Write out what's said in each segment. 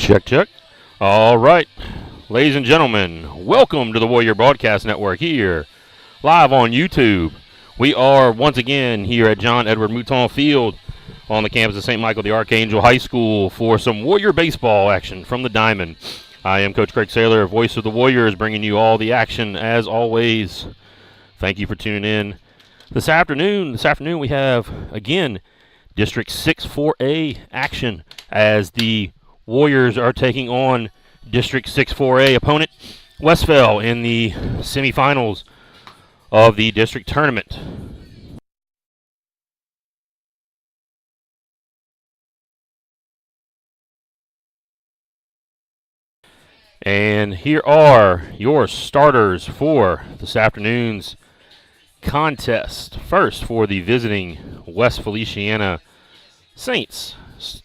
Check, check. All right. Ladies and gentlemen, welcome to the Warrior Broadcast Network here, live on YouTube. We are once again here at John Edward Mouton Field on the campus of St. Michael the Archangel High School for some Warrior baseball action from the Diamond. I am Coach Craig Saylor, voice of the Warriors, bringing you all the action as always. Thank you for tuning in. This afternoon we have, again, District 6 4A action as the Warriors are taking on District 6 4A opponent Westville in the semifinals of the district tournament. And here are your starters for this afternoon's contest. First, for the visiting West Feliciana Saints,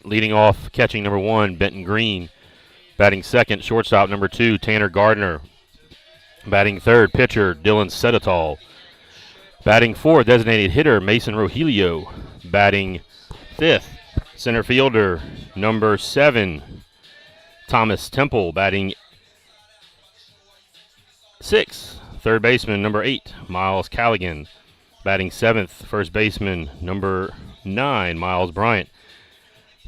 leading off, catching number 1, Benton Green. Batting second, shortstop number 2, Tanner Gardner. Batting third, pitcher Dylan Sedetol. Batting fourth, designated hitter Mason Rogelio. Batting fifth, center fielder number 7, Thomas Temple. Batting sixth, third baseman number 8, Miles Callaghan. Batting seventh, first baseman number 9, Miles Bryant.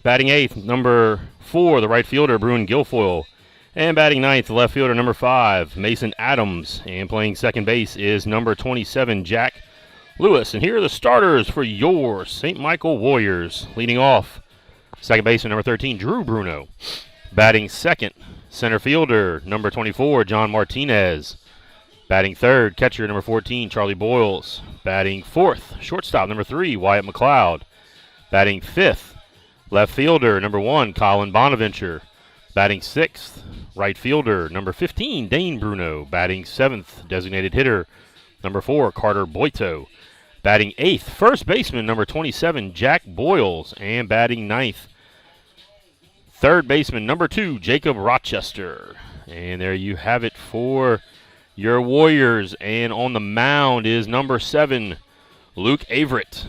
Batting eighth, number 4, the right fielder, Bruin Guilfoyle. And batting ninth, the left fielder, number 5, Mason Adams. And playing second base is number 27, Jack Lewis. And here are the starters for your St. Michael Warriors. Leading off, second baseman, number 13, Drew Bruno. Batting second, center fielder, number 24, John Martinez. Batting third, catcher, number 14, Charlie Boyles. Batting fourth, shortstop, number 3, Wyatt McLeod. Batting fifth, left fielder, number 1, Colin Bonaventure. Batting sixth, right fielder, number 15, Dane Bruno. Batting seventh, designated hitter, number 4, Carter Boito. Batting eighth, first baseman, number 27, Jack Boyles. And batting ninth, third baseman, number 2, Jacob Rochester. And there you have it for your Warriors. And on the mound is number 7, Luke Averett.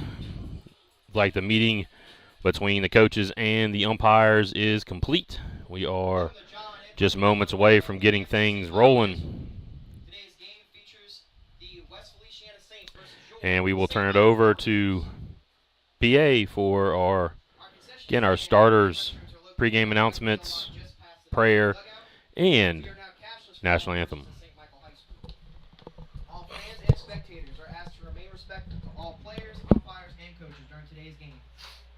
Like the meeting between the coaches and the umpires is complete. We are just moments away from getting things rolling. And we will turn it over to PA for our starters, pregame announcements, prayer, and national anthem. All fans and spectators are asked to remain respectful to all players, umpires, and coaches during today's game.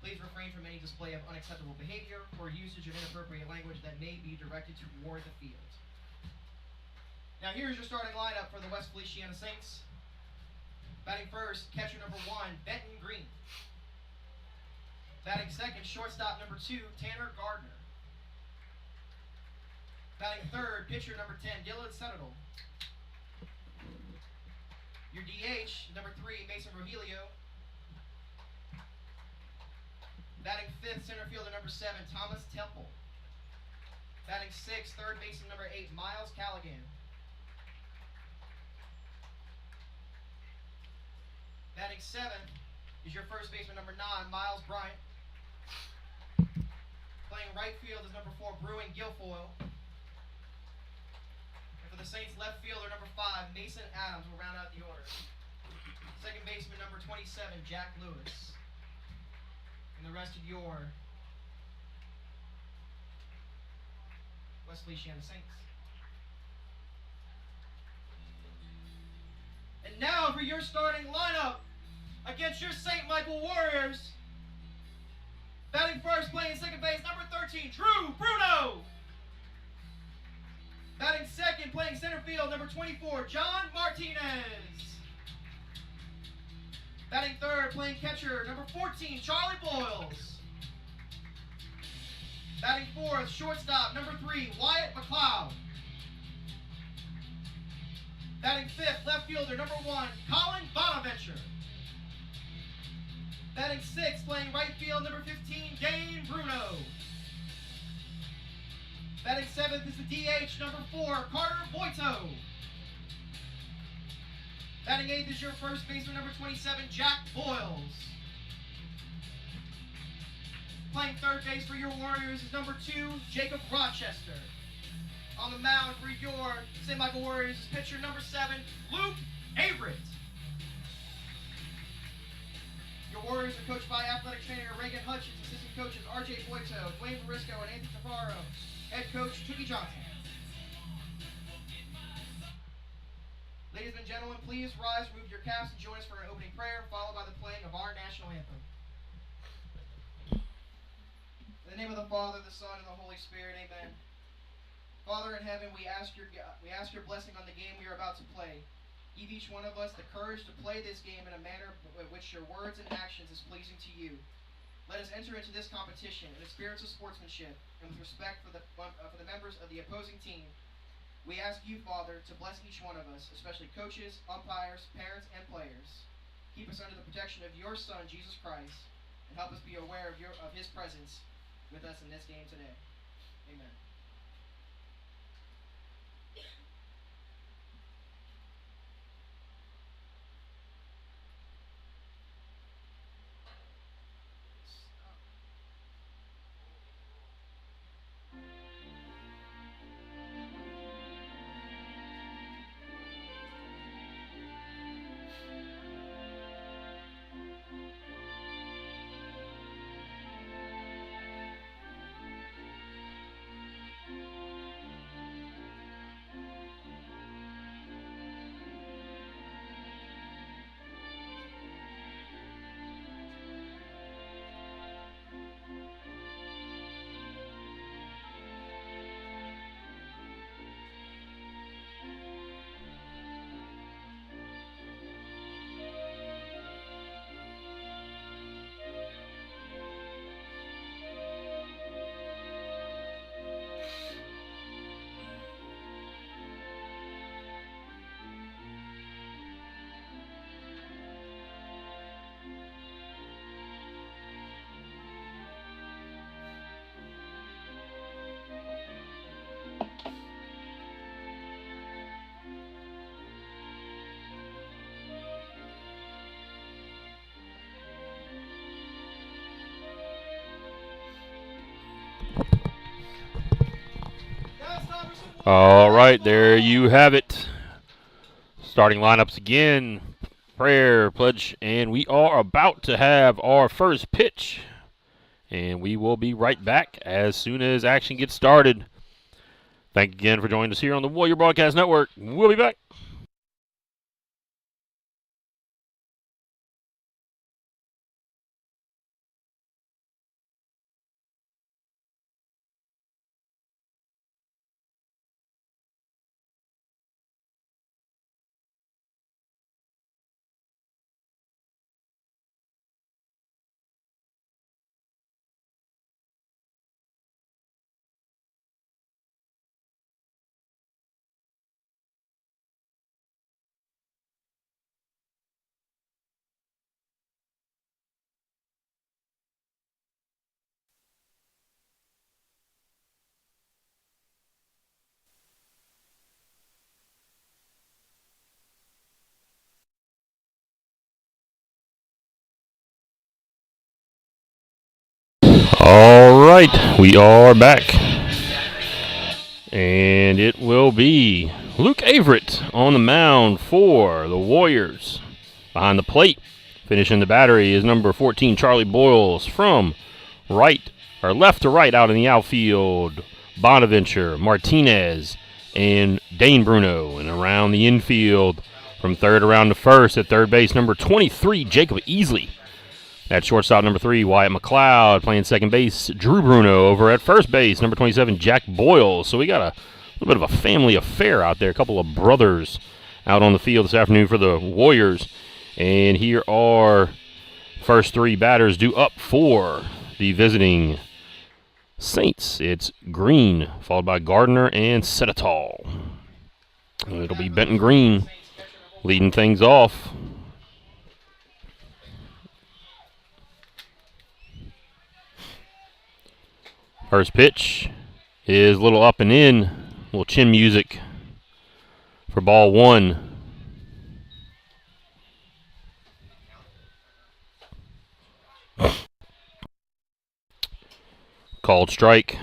Please refrain from any display of unacceptable behavior or usage of inappropriate language that may be directed toward the field. Now here's your starting lineup for the West Feliciana Saints. Batting first, catcher number 1, Benton Green. Batting second, shortstop number 2, Tanner Gardner. Batting third, pitcher number 10, Dylan Sedetol. Your DH, number 3, Mason Rogelio. Batting fifth, center fielder number 7, Thomas Temple. Batting sixth, third baseman number 8, Miles Callaghan. Batting seventh is your first baseman number 9, Miles Bryant. Playing right field is number 4, Bruin Guilfoyle. And for the Saints, left fielder number 5, Mason Adams will round out the order. Second baseman number 27, Jack Lewis. And the rest of your West Feliciana Saints. And now for your starting lineup against your St. Michael Warriors. Batting first, playing second base, number 13, Drew Bruno. Batting second, playing center field, number 24, John Martinez. Batting third, playing catcher, number 14, Charlie Boyles. Batting fourth, shortstop, number 3, Wyatt McLeod. Batting fifth, left fielder, number 1, Colin Bonaventure. Batting sixth, playing right field, number 15, Dane Bruno. Batting seventh is the DH, number 4, Carter Boito. Batting eighth is your first baseman, number 27, Jack Boyles. Playing third base for your Warriors is number 2, Jacob Rochester. On the mound for your St. Michael Warriors is pitcher number 7, Luke Averett. Your Warriors are coached by athletic trainer Reagan Hutchins, assistant coaches RJ Boito, Dwayne Barisco, and Anthony Tafaro. Head coach Tookie Johnson. Ladies and gentlemen, please rise, remove your caps, and join us for an opening prayer, followed by the playing of our national anthem. In the name of the Father, the Son, and the Holy Spirit, amen. Father in heaven, we ask your blessing on the game we are about to play. Give each one of us the courage to play this game in a manner in which your words and actions is pleasing to you. Let us enter into this competition in a spirit of sportsmanship and with respect for the members of the opposing team. We ask you, Father, to bless each one of us, especially coaches, umpires, parents, and players. Keep us under the protection of your Son, Jesus Christ, and help us be aware of his presence with us in this game today. Amen. All right, there you have it. Starting lineups again. Prayer, pledge, and we are about to have our first pitch. And we will be right back as soon as action gets started. Thank you again for joining us here on the Warrior Broadcast Network. We'll be back. All right, we are back. And it will be Luke Averett on the mound for the Warriors. Behind the plate, finishing the battery is number 14, Charlie Boyles. From left to right out in the outfield, Bonaventure, Martinez, and Dane Bruno. And around the infield, from third around to first, at third base, number 23, Jacob Easley. At shortstop, number 3, Wyatt McLeod. Playing second base, Drew Bruno. Over at first base, number 27, Jack Boyle. So we got a little bit of a family affair out there. A couple of brothers out on the field this afternoon for the Warriors. And here are first 3 batters due up for the visiting Saints. It's Green, followed by Gardner and Setitall. It'll be Benton Green leading things off. First pitch is a little up and in, a little chin music for ball 1. Called strike.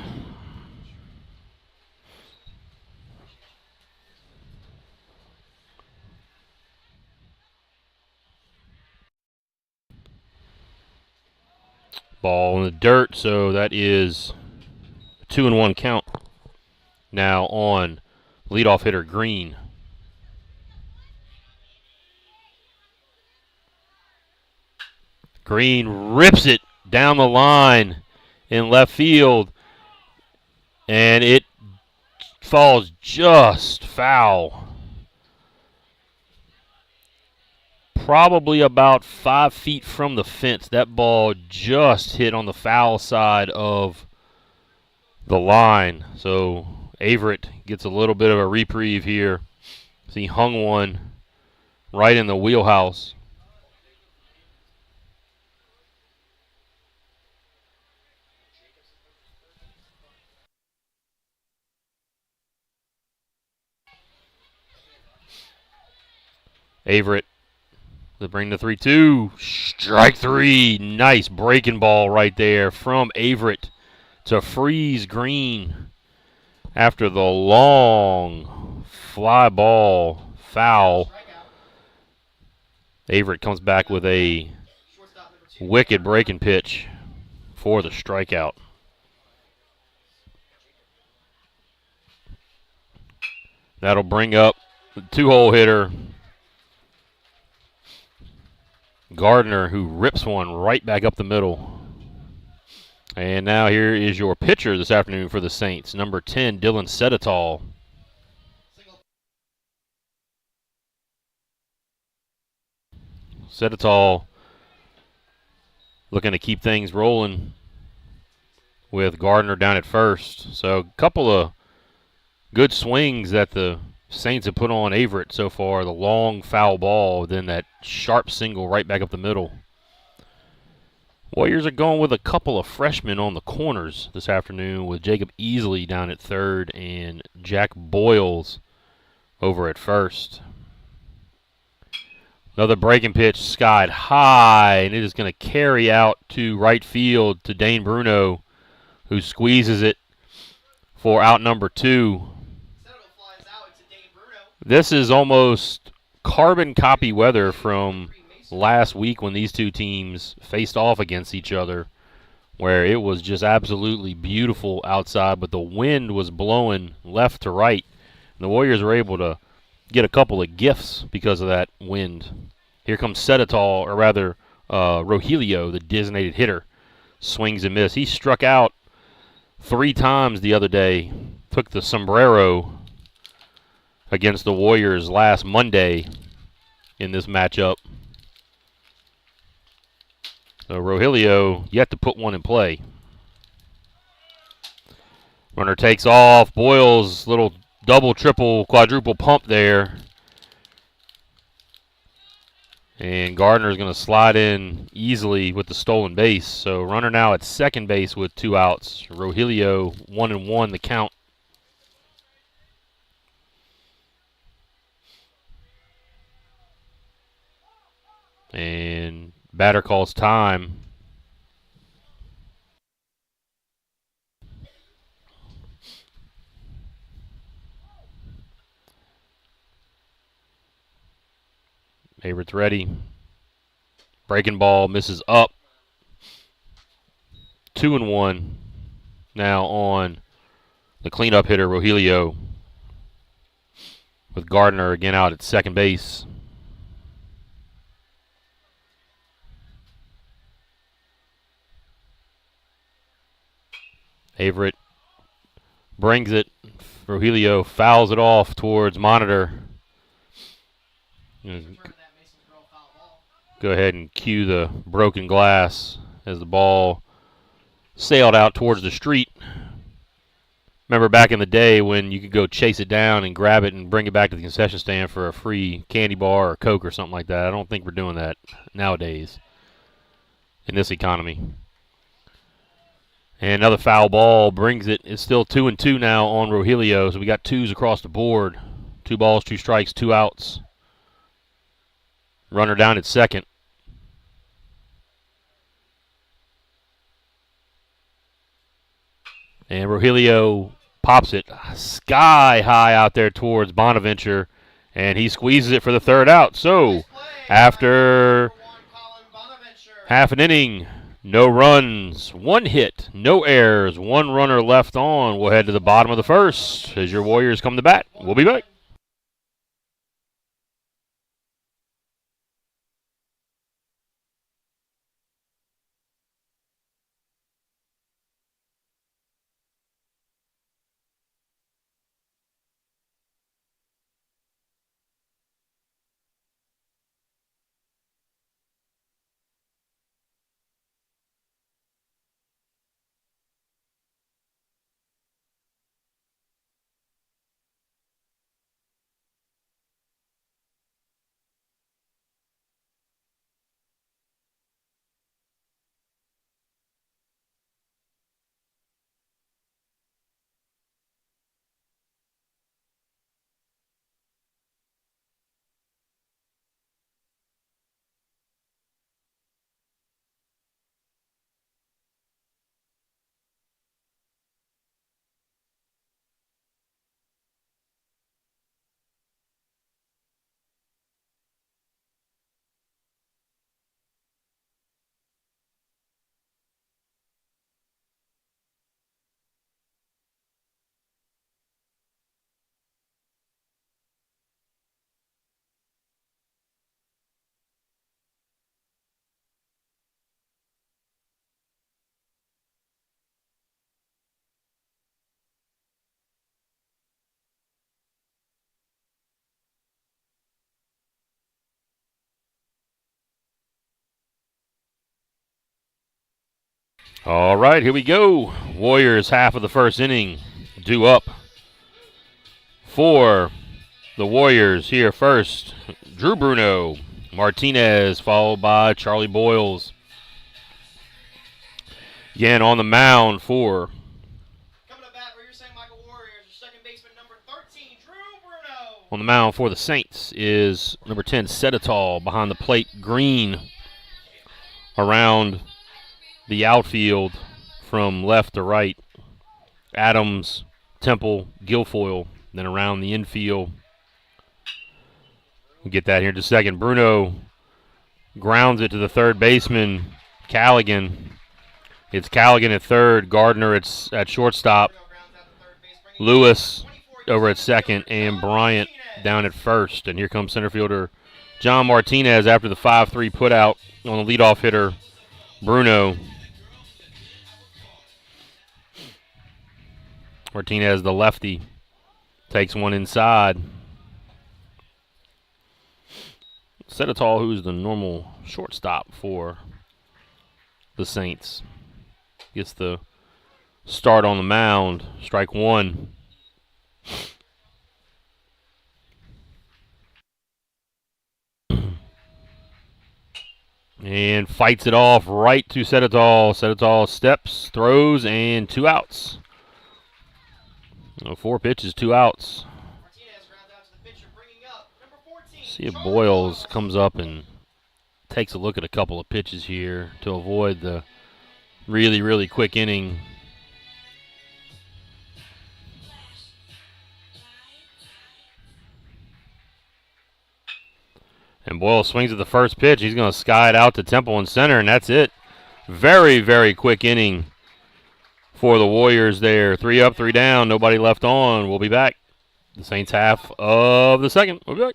Ball in the dirt, so that is a 2-1 count. Now on leadoff hitter Green. Green rips it down the line in left field, and it falls just foul. Probably about 5 feet from the fence. That ball just hit on the foul side of the line. So Averett gets a little bit of a reprieve here. So he hung one right in the wheelhouse. Averett to bring the 3-2. Strike three. Nice breaking ball right there from Averett to freeze Green after the long fly ball foul. Averett comes back with a wicked breaking pitch for the strikeout. That'll bring up the 2-hole hitter Gardner, who rips one right back up the middle. And now here is your pitcher this afternoon for the Saints, number 10, Dylan Sedetall. Sedetall looking to keep things rolling with Gardner down at first. So a couple of good swings that the Saints have put on Averett so far. The long foul ball, then that sharp single right back up the middle. Warriors are going with a couple of freshmen on the corners this afternoon, with Jacob Easley down at third and Jack Boyles over at first. Another breaking pitch skied high, and it is going to carry out to right field to Dane Bruno, who squeezes it for out number 2. This is almost carbon copy weather from last week when these two teams faced off against each other, where it was just absolutely beautiful outside, but the wind was blowing left to right. And the Warriors were able to get a couple of gifts because of that wind. Here comes Sedetall, or rather Rogelio, the designated hitter, swings and misses. He struck out 3 times the other day, took the sombrero against the Warriors last Monday in this matchup. So Rogelio yet to put one in play. Runner takes off. Boyles, little double, triple, quadruple pump there. And Gardner's going to slide in easily with the stolen base. So runner now at second base with 2 outs. Rogelio 1-1 the count. And batter calls time. Averett's ready. Breaking ball misses up. 2-1 now on the cleanup hitter Rogelio, with Gardner again out at second base. Averett brings it. Rogelio fouls it off towards monitor. Go ahead and cue the broken glass as the ball sailed out towards the street. Remember back in the day when you could go chase it down and grab it and bring it back to the concession stand for a free candy bar or Coke or something like that. I don't think we're doing that nowadays in this economy. And another foul ball brings it. It's still 2-2 now on Rogelio, so we got 2s across the board. 2 balls, 2 strikes, 2 outs. Runner down at second. And Rogelio pops it sky high out there towards Bonaventure, and he squeezes it for the third out. So, after half an inning, no runs, one hit, no errors, one runner left on. We'll head to the bottom of the first as your Warriors come to bat. We'll be back. All right, here we go. Warriors half of the first inning due up for the Warriors here first. Drew Bruno, Martinez, followed by Charlie Boyles. Again on the mound for Coming to bat for your St. Michael Warriors, your second baseman, number 13, Drew Bruno. on the mound for the Saints is number 10, Seditol. Behind the plate, Green. Around the outfield from left to right, Adams, Temple, Guilfoyle. Then around the infield, we'll get that here in just a second. Bruno grounds it to the third baseman, Callaghan. It's Callaghan at third, Gardner at shortstop, Lewis over at second, and Bryant down at first. And here comes center fielder John Martinez after the 5-3 putout on the leadoff hitter, Bruno. Martinez, the lefty, takes one inside. Seditol, who's the normal shortstop for the Saints, gets the start on the mound. Strike one. And fights it off right to Seditol. Seditol steps, throws, and 2 outs. 4 pitches, 2 outs. See if Boyles comes up and takes a look at a couple of pitches here to avoid the really, really quick inning. And Boyle swings at the first pitch. He's going to sky it out to Temple in center, and that's it. Very, very quick inning for the Warriors there. 3 up, 3 down, nobody left on. We'll be back. The Saints half of the second. We'll be back.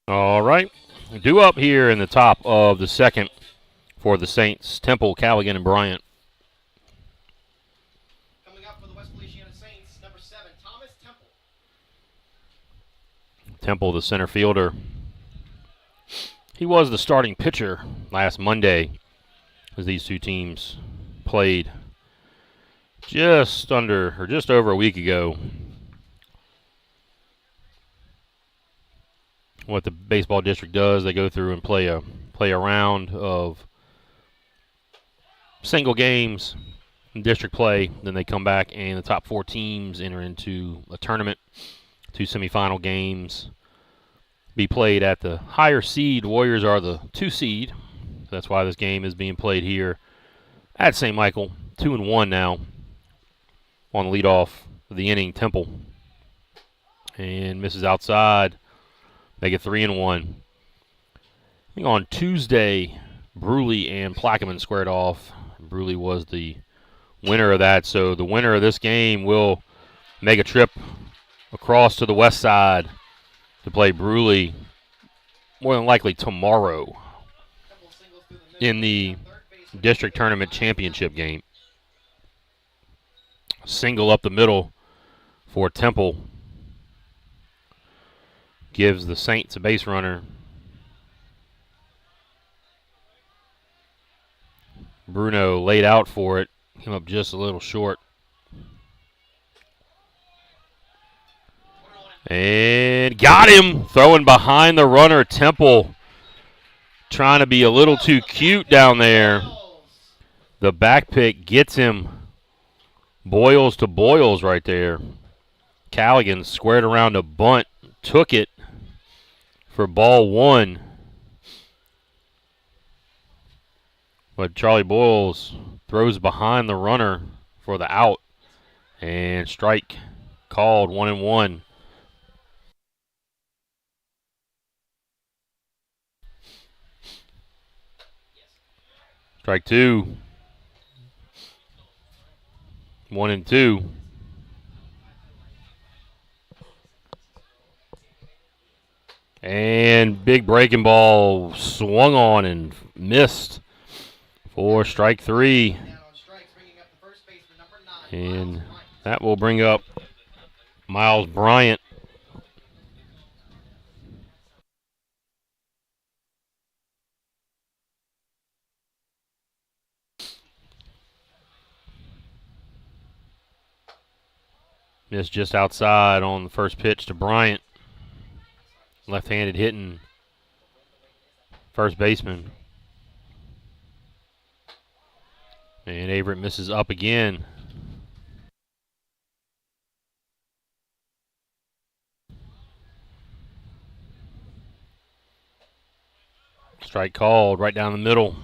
All right. Due up here in the top of the second for the Saints, Temple, Callaghan, and Bryant. Coming up for the West Feliciana Saints, number 7, Thomas Temple. Temple, the center fielder. He was the starting pitcher last Monday as these two teams played just over a week ago. What the baseball district does, they go through and play a round of single games in district play. Then they come back and the top 4 teams enter into a tournament. 2 semifinal games be played at the higher seed. Warriors are the 2 seed. That's why this game is being played here at St. Michael. 2-1 now on the leadoff of the inning, Temple. And misses outside. Make it 3-1. I think on Tuesday, Bruley and Plaquemine squared off. Bruley was the winner of that. So the winner of this game will make a trip across to the west side to play Bruley more than likely tomorrow in the district tournament championship game. Single up the middle for Temple gives the Saints a base runner. Bruno laid out for it, came up just a little short. And got him, throwing behind the runner. Temple trying to be a little too cute down there. The back pick gets him. Boils to Boyles right there. Callaghan squared around a bunt, took it for ball 1. But Charlie Boyles throws behind the runner for the out. And strike called, 1-1. Strike 2. 1-2. And big breaking ball swung on and missed for strike 3. And that will bring up Miles Bryant. Missed just outside on the first pitch to Bryant. Left-handed hitting first baseman. And Averett misses up again. Strike called right down the middle.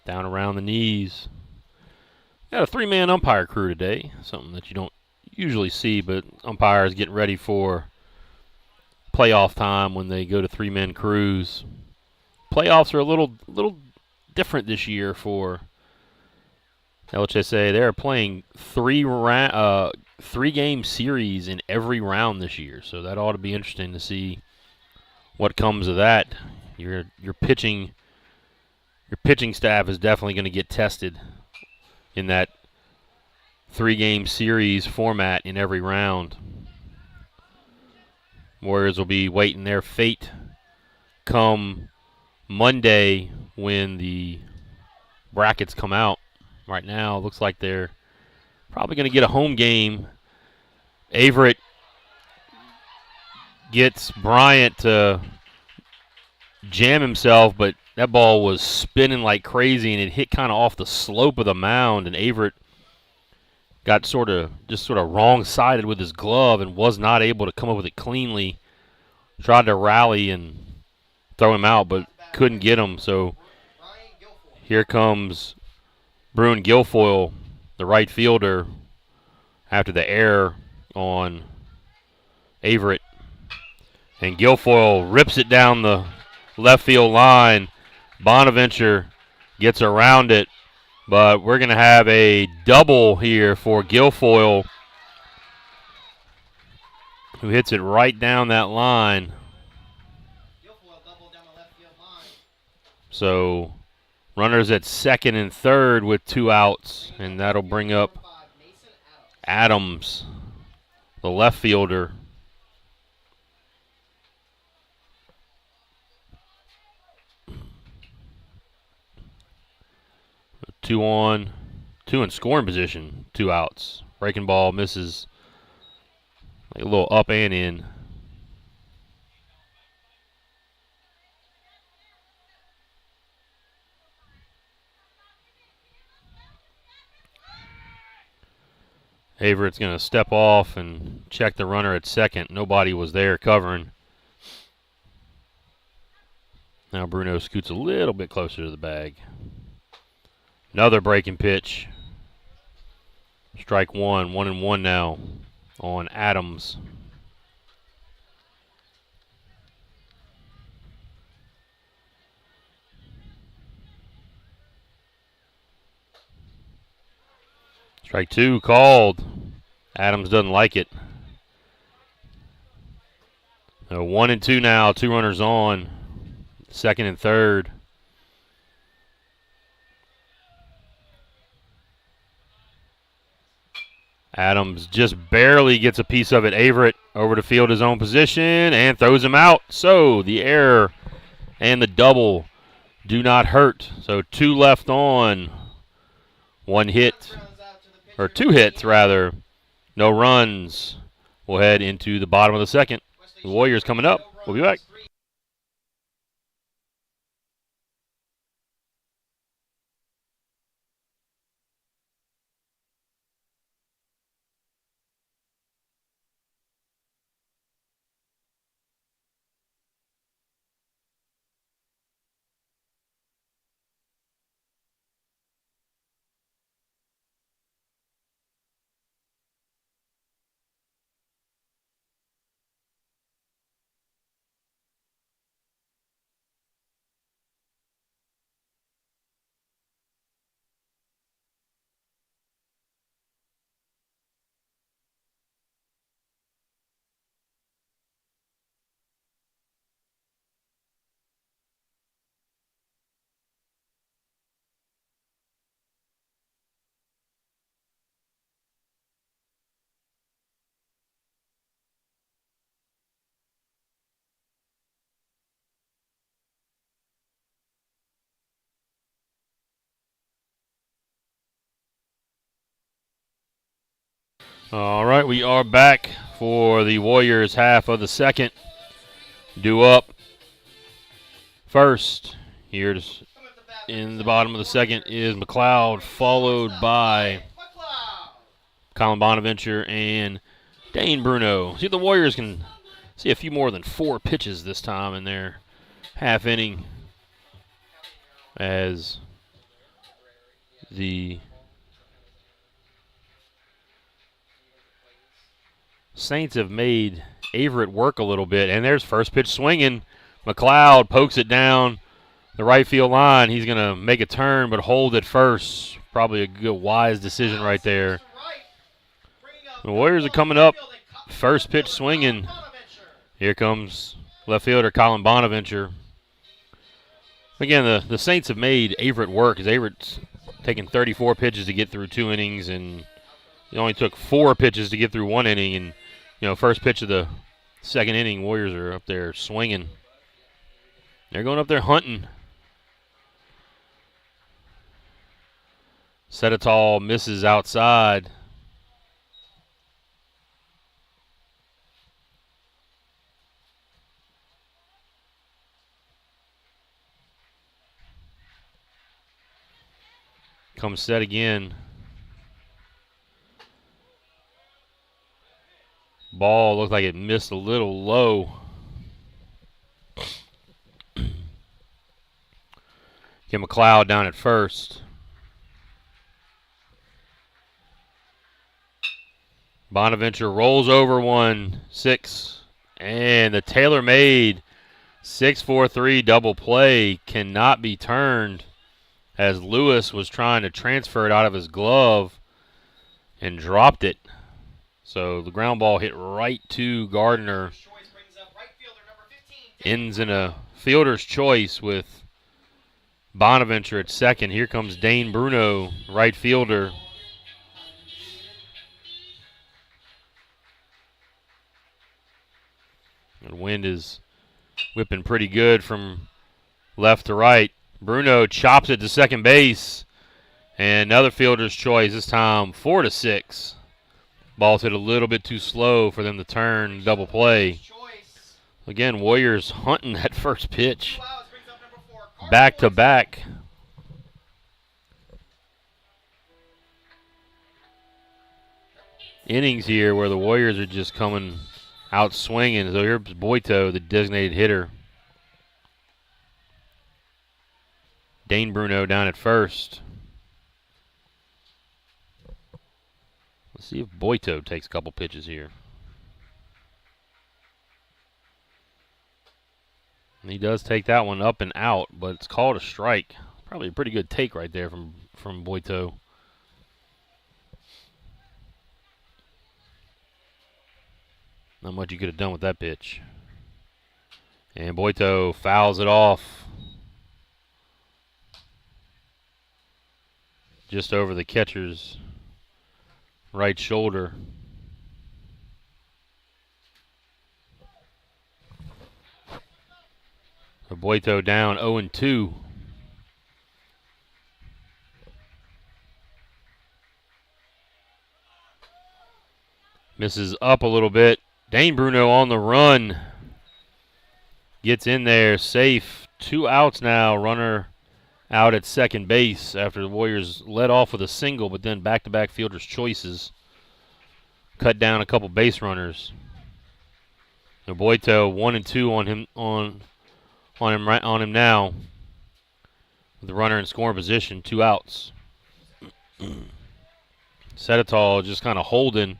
Down around the knees. Got a 3-man umpire crew today. Something that you don't usually see, but umpires getting ready for playoff time when they go to 3-man crews. Playoffs are a little different this year for LHSA. They're playing 3-game series in every round this year, so that ought to be interesting to see what comes of that. Your pitching staff is definitely going to get tested in that 3-game series format in every round. Warriors will be waiting their fate come Monday when the brackets come out. Right now, it looks like they're probably going to get a home game. Averett gets Bryant to jam himself, but that ball was spinning like crazy, and it hit kind of off the slope of the mound, and Averett got sort of wrong-sided with his glove and was not able to come up with it cleanly. Tried to rally and throw him out, but couldn't get him. So here comes Bruin Guilfoyle, the right fielder, after the error on Averett. And Guilfoyle rips it down the left field line. Bonaventure gets around it, but we're going to have a double here for Guilfoyle, who hits it right down that line. So runners at second and third with 2 outs, and that'll bring up Adams, the left fielder. Two in scoring position, 2 outs. Breaking ball misses, like a little up and in. Averett's going to step off and check the runner at second. Nobody was there covering. Now Bruno scoots a little bit closer to the bag. Another breaking pitch. Strike one, 1-1 now on Adams. Strike 2 called. Adams doesn't like it. 1-2 now, 2 runners on. Second and third. Adams just barely gets a piece of it. Averett over to field his own position and throws him out. So the error and the double do not hurt. So 2 left on. 1 hit, or 2 hits rather. No runs. We'll head into the bottom of the second. The Warriors coming up. We'll be back. All right, we are back for the Warriors half of the second. Due up first. Here's in the bottom of the second is McLeod, followed by Colin Bonaventure and Dane Bruno. See, the Warriors can see a few more than 4 pitches this time in their half inning, as the Saints have made Averett work a little bit. And there's first pitch swinging. McLeod pokes it down the right field line. He's going to make a turn but hold it first. Probably a good, wise decision right there. The Warriors are coming up. First pitch swinging. Here comes left fielder Colin Bonaventure. Again, the Saints have made Averett work, as Averett's taken 34 pitches to get through 2 innings, and it only took 4 pitches to get through 1 inning. And first pitch of the second inning, Warriors are up there swinging. They're going up there hunting. Setitall misses outside. Comes set again. Ball looked like it missed a little low. Get McLeod down at first. Bonaventure rolls over 1-6. And the tailor-made 6-4-3 double play cannot be turned, as Lewis was trying to transfer it out of his glove and dropped it. So the ground ball hit right to Gardner. Ends in a fielder's choice with Bonaventure at second. Here comes Dane Bruno, right fielder. The wind is whipping pretty good from left to right. Bruno chops it to second base. And another fielder's choice, this time 4-6. Ball's hit a little bit too slow for them to turn double play. Again, Warriors hunting that first pitch. Back to back. Innings here where the Warriors are just coming out swinging. So here's Boito, the designated hitter. Dane Bruno down at first. Let's see if Boito takes a couple pitches here. And he does take that one up and out, but it's called a strike. Probably a pretty good take right there from Boito. Not much you could have done with that pitch. And Boito fouls it off. Just over the catcher's right shoulder. So Boito down 0-2. Misses up a little bit. Dane Bruno on the run. Gets in there safe. 2 outs now. Runner out at second base after the Warriors led off with a single, but then back-to-back fielders' choices cut down a couple base runners. So Boito 1-2 on him now. With the runner in scoring position, 2 outs. Setitol just kind of holding,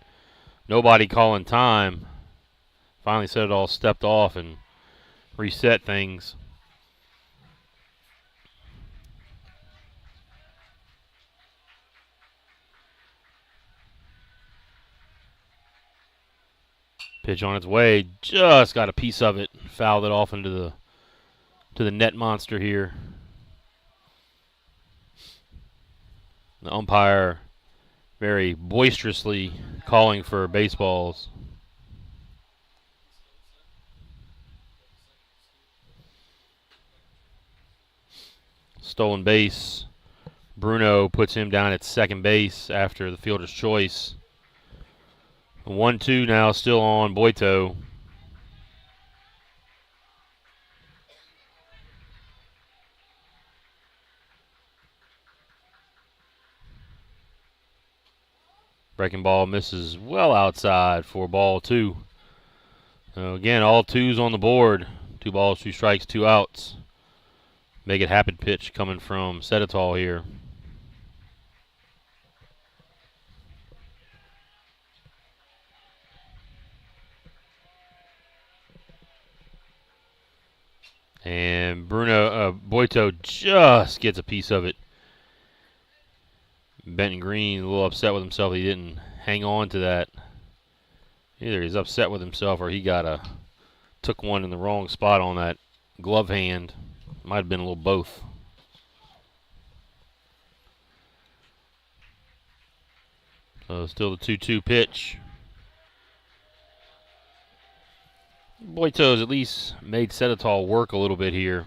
nobody calling time. Finally, Setitol stepped off and reset things. Pitch on its way, just got a piece of it, fouled it off into the net monster here. The umpire very boisterously calling for baseballs. Stolen base. Bruno puts him down at second base after the fielder's choice. 1-2 now, still on Boito. Breaking ball misses well outside for ball 2. So again, all 2s on the board. 2 balls, 2 strikes, 2 outs. Make it happen pitch coming from Setitol here. And Boito just gets a piece of it. Benton Green a little upset with himself he didn't hang on to that. Either he's upset with himself or he took one in the wrong spot on that glove hand. Might have been a little both. So still the 2-2 pitch. Boito's at least made Setitol work a little bit here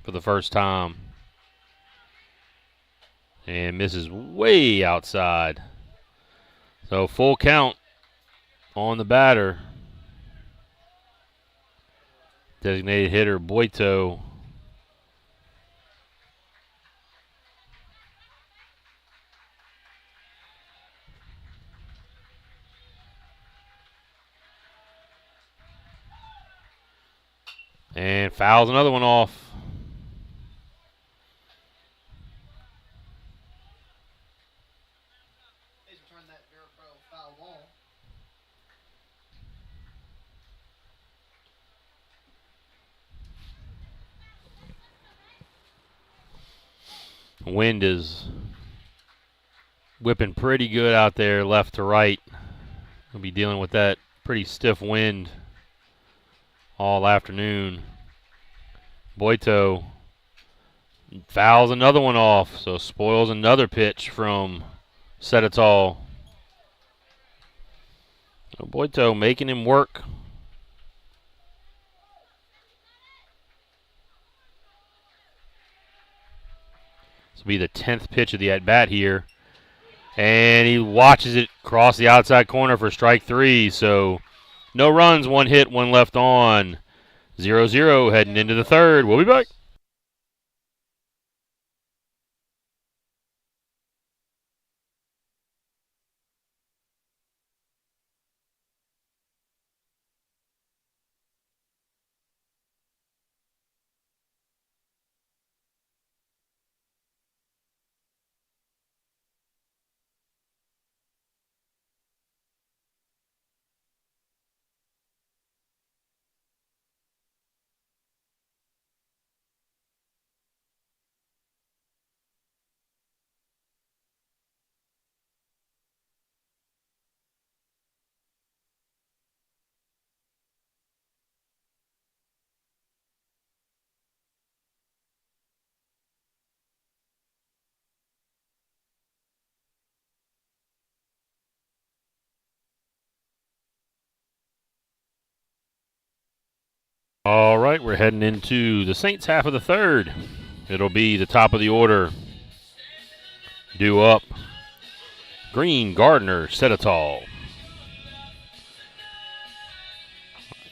for the first time. And misses way outside. So full count on the batter. Designated hitter Boito. And fouls another one off. He's returned that Verapro foul ball. Wind is whipping pretty good out there left to right. We'll be dealing with that pretty stiff wind all afternoon. Boito Fouls another one off, so spoils another pitch from Set It All. Boito making him work. This will be the 10th pitch of the at-bat here. And he watches it cross the outside corner for strike 3. So no runs, 1 hit, 1 left on. 0-0 heading into the 3rd. We'll be back. All right, we're heading into the Saints half of the 3rd. It'll be the top of the order. Due up. Green, Gardner, Set It All.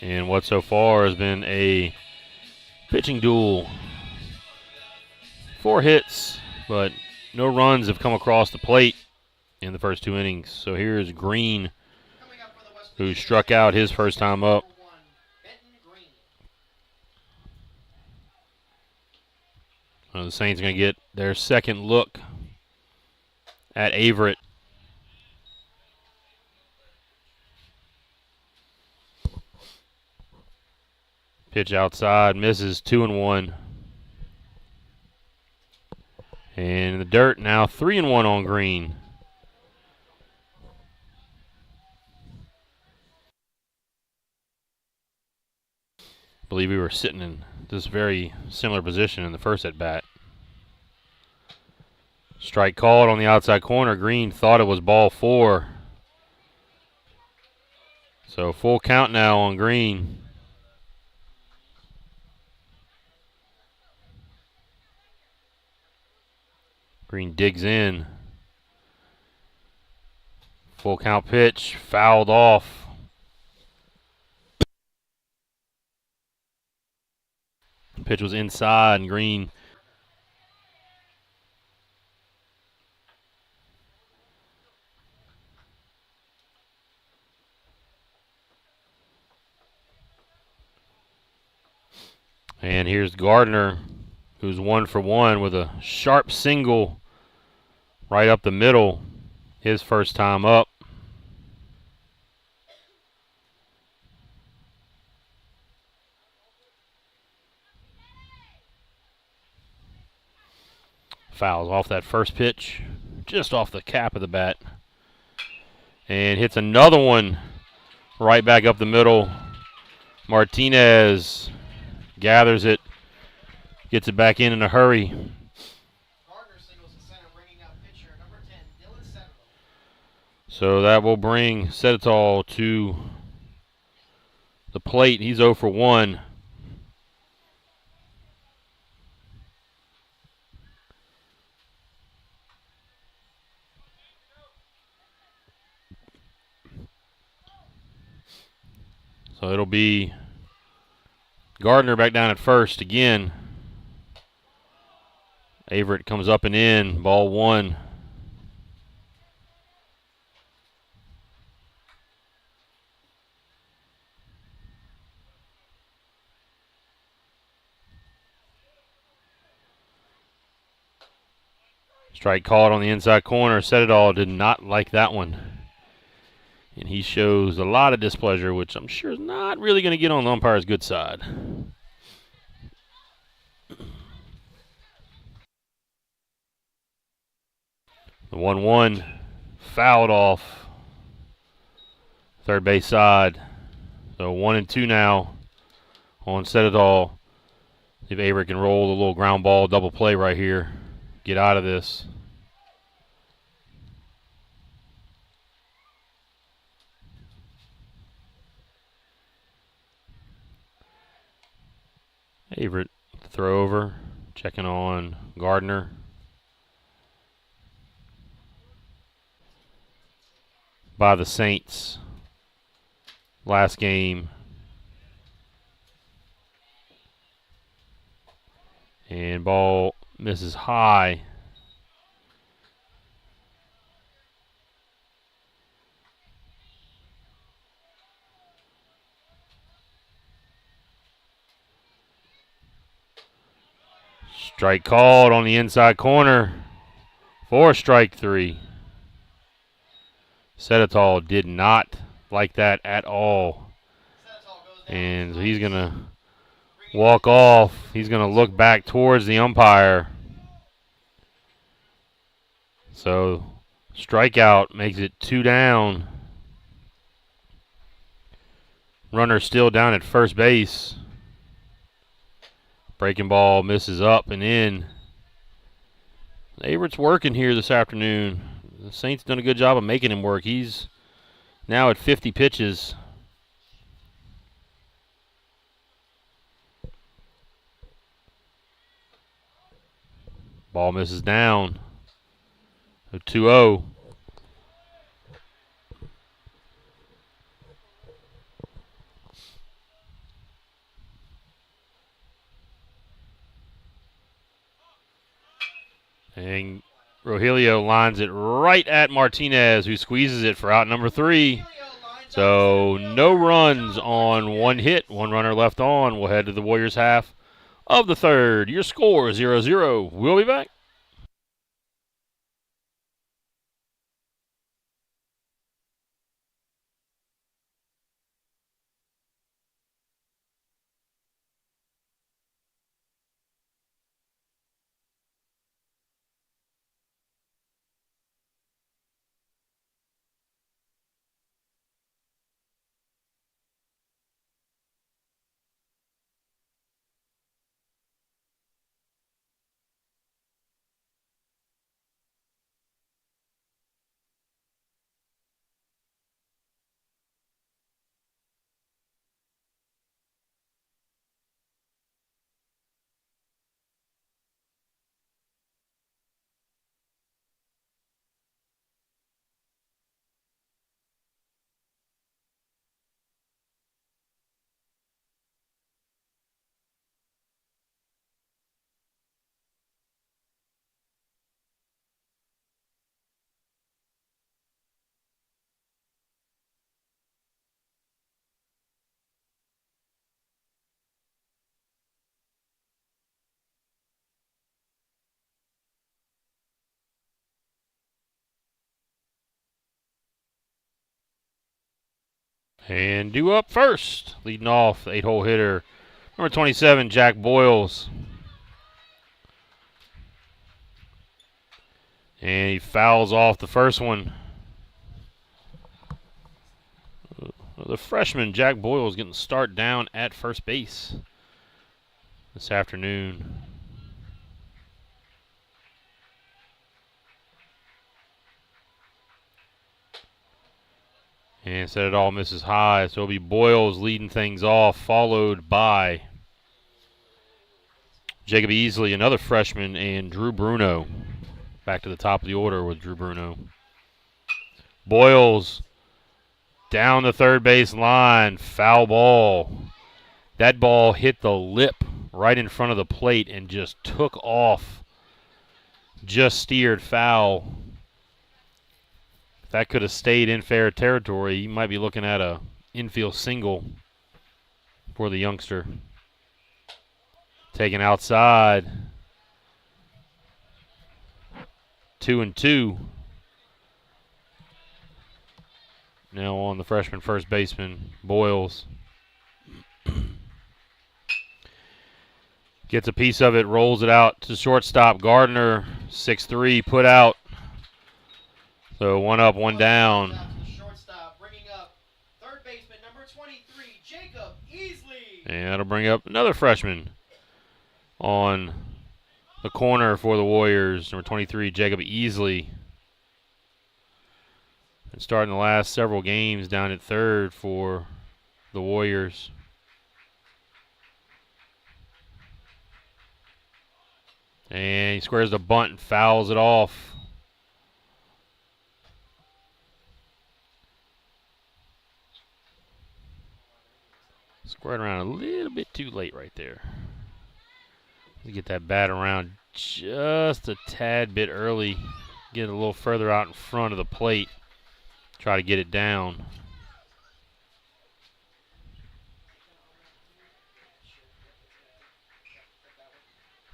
And what so far has been a pitching duel. 4 hits, but no runs have come across the plate in the first 2 innings. So here's Green, who struck out his first time up. The Saints are going to get their second look at Averett. Pitch outside, misses, 2-1. And in the dirt now, 3-1 on Green. I believe we were sitting in this very similar position in the first at bat. Strike called on the outside corner. Green thought it was ball 4. So full count now on Green. Green digs in. Full count pitch, fouled off. Pitch was inside, and Green and here's Gardner, who's 1 for 1 with a sharp single right up the middle, his first time up. Fouls off that first pitch, just off the cap of the bat. And hits another one right back up the middle. Martinez gathers it, gets it back in a hurry. Gardner singles to center, bringing up pitcher number 10, Dylan Settle. So that will bring Set It All to the plate. He's 0 for 1. So it'll be Gardner back down at first again. Averett comes up and in, ball 1. Strike called on the inside corner. Set It All did not like that one. And he shows a lot of displeasure, which I'm sure is not really going to get on the umpire's good side. The 1-1 fouled off third base side. So 1-2 now on Set It All. See if Avery can roll a little ground ball double play right here. Get out of this. Avery throw over. Checking on Gardner. By the Saints last game. And ball misses high. Strike called on the inside corner for strike 3. Sedatal did not like that at all. And so he's going to walk off. He's going to look back towards the umpire. So strikeout makes it 2 down. Runner still down at first base. Breaking ball misses up and in. Averett's working here this afternoon. The Saints done a good job of making him work. He's now at 50 pitches. Ball misses down. 2-0. And Rogelio lines it right at Martinez, who squeezes it for out number 3. So no runs on 1 hit. 1 runner left on. We'll head to the Warriors half of the 3rd. Your score 0-0. We'll be back. And due up first, leading off the 8-hole hitter, number 27, Jack Boyles. And he fouls off the first one. The freshman, Jack Boyles, getting the start down at first base this afternoon. And said it all misses high, so it'll be Boyles leading things off, followed by Jacob Easley, another freshman, and Drew Bruno. Back to the top of the order with Drew Bruno. Boyles down the third base line, foul ball. That ball hit the lip right in front of the plate and just took off. Just steered foul. If that could have stayed in fair territory, you might be looking at a infield single for the youngster. Taken outside. 2-2. Now on the freshman first baseman, Boyles. Gets a piece of it, rolls it out to shortstop. Gardner, 6-3, put out. So 1 up, 1 down. Shortstop, bringing up third baseman number 23, Jacob Easley. And that'll bring up another freshman, on the corner for the Warriors. Number 23, Jacob Easley. And starting the last several games down at third for the Warriors. And he squares the bunt and fouls it off. Squared around a little bit too late right there. Get that bat around just a tad bit early. Get it a little further out in front of the plate. Try to get it down.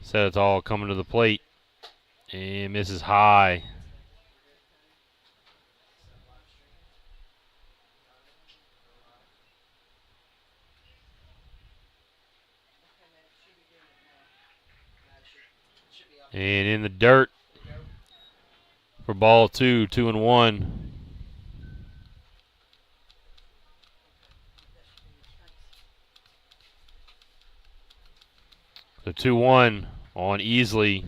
So it's all coming to the plate. And misses high. And in the dirt for ball 2, 2-1. So 2-1 on Easley,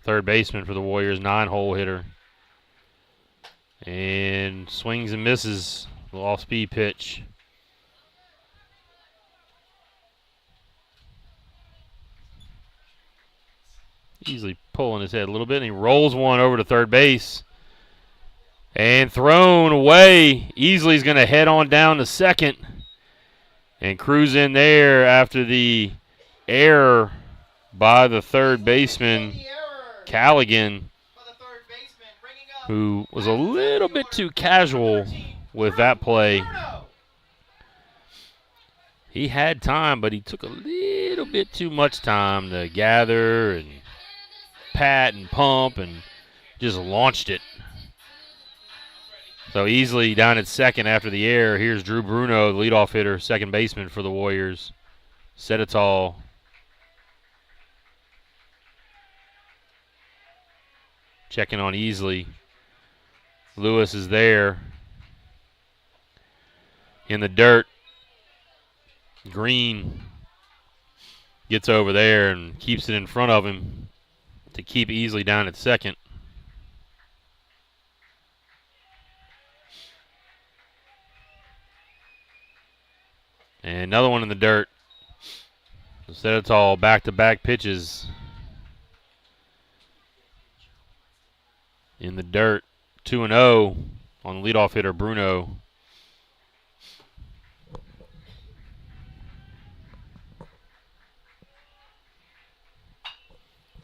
third baseman for the Warriors, 9-hole hitter. And swings and misses, a little off-speed pitch. Easily pulling his head a little bit, and he rolls one over to third base. And thrown away. Easley's going to head on down to second and cruise in there after the error by the third baseman, Callaghan, who was a little bit too casual with that play. He had time, but he took a little bit too much time to gather and pat and pump and just launched it. So Easley down at second after the error. Here's Drew Bruno, the leadoff hitter, second baseman for the Warriors. Set it tall. Checking on Easley. Lewis is there. In the dirt. Green gets over there and keeps it in front of him to keep Easley down at second. And another one in the dirt. Instead of tall, back-to-back pitches. In the dirt, 2-0 on the leadoff hitter, Bruno.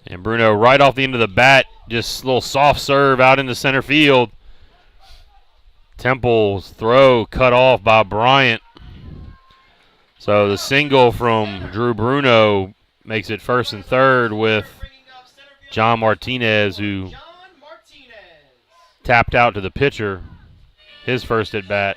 And Bruno right off the end of the bat, just a little soft serve out into center field. Temple's throw cut off by Bryant. So the single from Drew Bruno makes it first and third with John Martinez, who tapped out to the pitcher, his first at bat.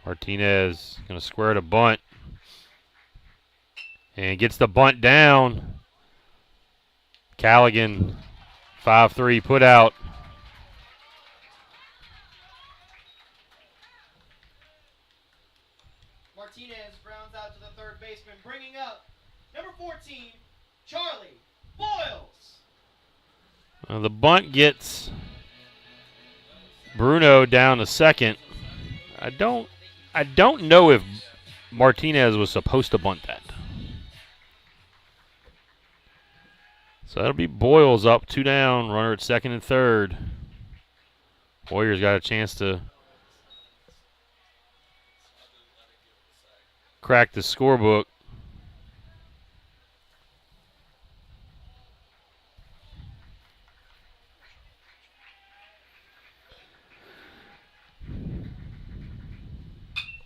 Martinez going to square to bunt. And gets the bunt down. Callaghan, 5-3 put out. Martinez grounds out to the third baseman, bringing up number 14, Charlie Boyles. The bunt gets Bruno down to second. I don't know if Martinez was supposed to bunt that. So that'll be Boyles up, 2 down, runner at second and third. Warriors got a chance to crack the scorebook.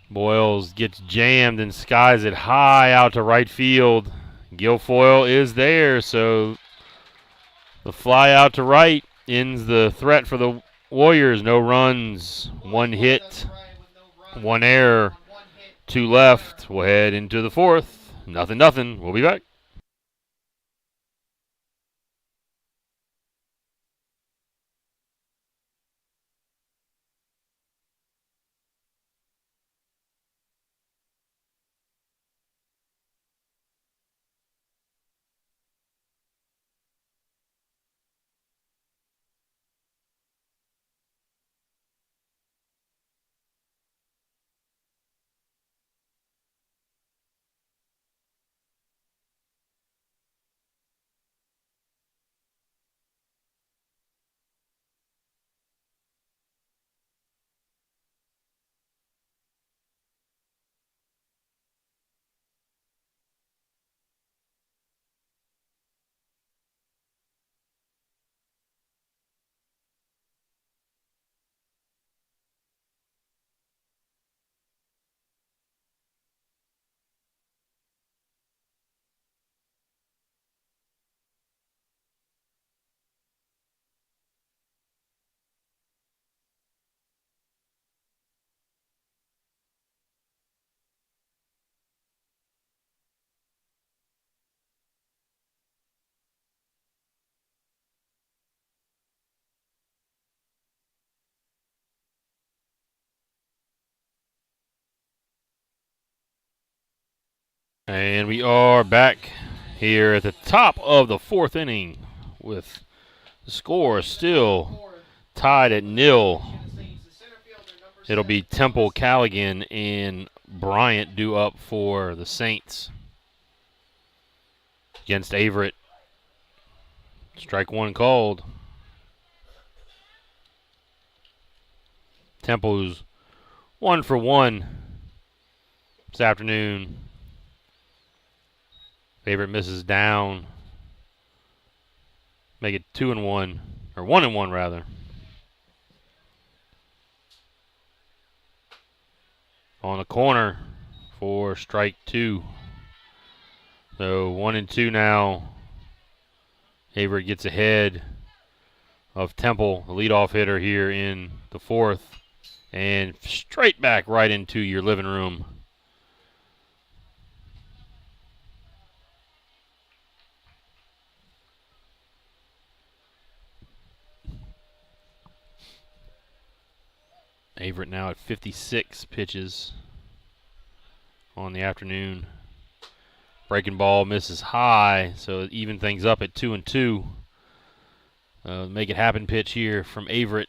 Boyles gets jammed and skies it high out to right field. Guilfoyle is there, so the fly out to right ends the threat for the Warriors. No runs, one hit, one error, two left. We'll head into the fourth. 0-0. We'll be back. And we are back here at the top of the fourth inning with the score still tied at 0. It'll be Temple, Callaghan, and Bryant due up for the Saints against Averett. Strike one called. Temple's 1 for 1 this afternoon. Averett misses down. Make it 2-1, or 1-1 rather. On the corner for strike 2. So 1-2 now. Averett gets ahead of Temple, the leadoff hitter here in the fourth, and straight back right into your living room. Averett now at 56 pitches on the afternoon. Breaking ball misses high, so it even things up at 2-2. Make it happen pitch here from Averett.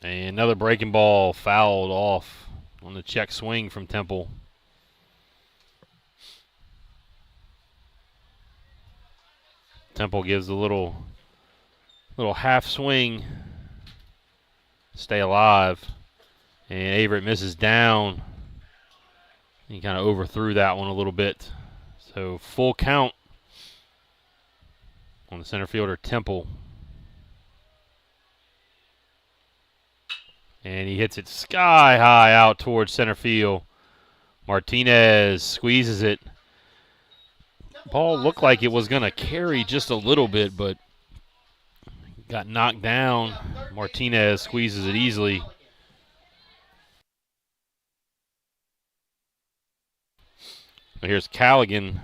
And another breaking ball fouled off on the check swing from Temple. Temple gives a little half swing, stay alive, and Averett misses down. He kind of overthrew that one a little bit. So full count on the center fielder, Temple. And he hits it sky high out towards center field. Martinez squeezes it. Ball looked like it was going to carry just a little bit, but got knocked down. Martinez squeezes it easily. Here's Callaghan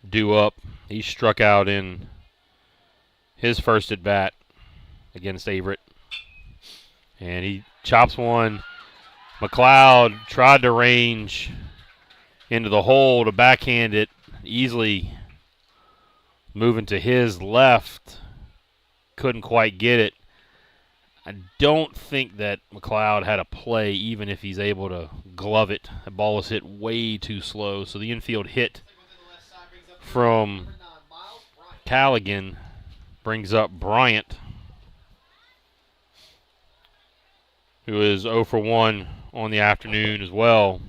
due up. He struck out in his first at bat against Averett. And he chops one. McLeod tried to range into the hole to backhand it, easily moving to his left. Couldn't quite get it. I don't think that McLeod had a play, even if he's able to glove it. The ball was hit way too slow, so the infield hit from Callaghan brings up Bryant, who is 0 for 1 on the afternoon as well.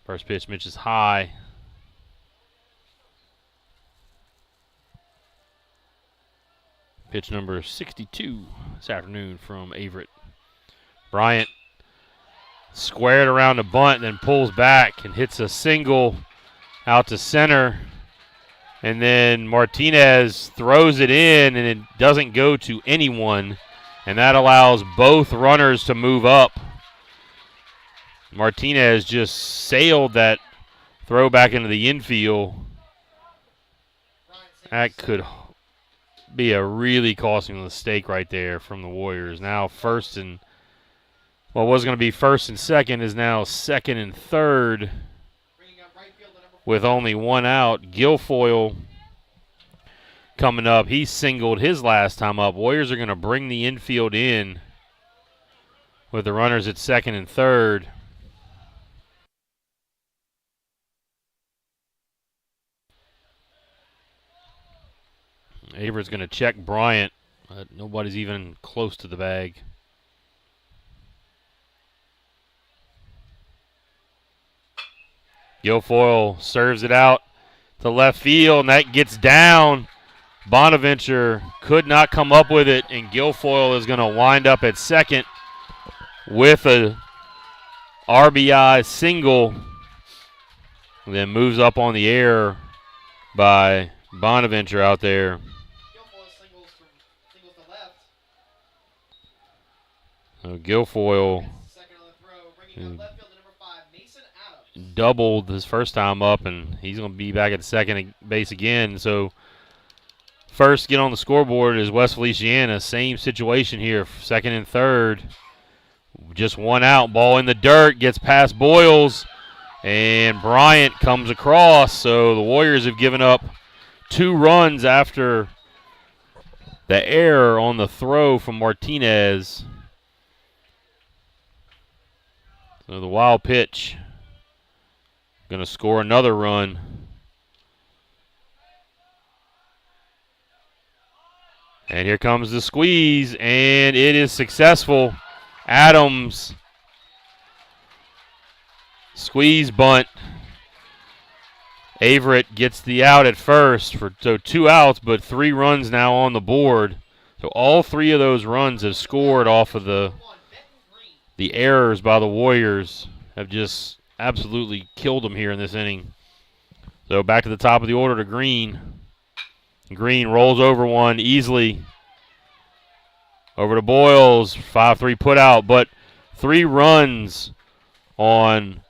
First pitch misses high. Pitch number 62 this afternoon from Averett. Bryant squared around the bunt, then pulls back and hits a single out to center. And then Martinez throws it in, and it doesn't go to anyone. And that allows both runners to move up. Martinez just sailed that throw back into the infield. That could be a really costly mistake right there from the Warriors. Now first and, what was going to be first and second is now second and third with only one out. Guilfoyle coming up. He singled his last time up. Warriors are going to bring the infield in with the runners at second and third. Averett's going to check Bryant. Nobody's even close to the bag. Guilfoyle serves it out to left field, and that gets down. Bonaventure could not come up with it, and Guilfoyle is going to wind up at second with a RBI single. Then moves up on the air by Bonaventure out there. So Guilfoyle doubled his first time up, and he's going to be back at second base again. So first get on the scoreboard is West Feliciana. Same situation here, second and third. Just one out, ball in the dirt, gets past Boyles, and Bryant comes across. So the Warriors have given up 2 runs after the error on the throw from Martinez. So the wild pitch going to score another run. And here comes the squeeze, and it is successful. Adams, squeeze bunt. Averett gets the out at first, so 2 outs, but 3 runs now on the board. So all 3 of those runs have scored off of the errors by the Warriors. Have just absolutely killed them here in this inning. So back to the top of the order to Green. Green rolls over one easily. Over to Boyles, 5-3 put out, but 3 runs on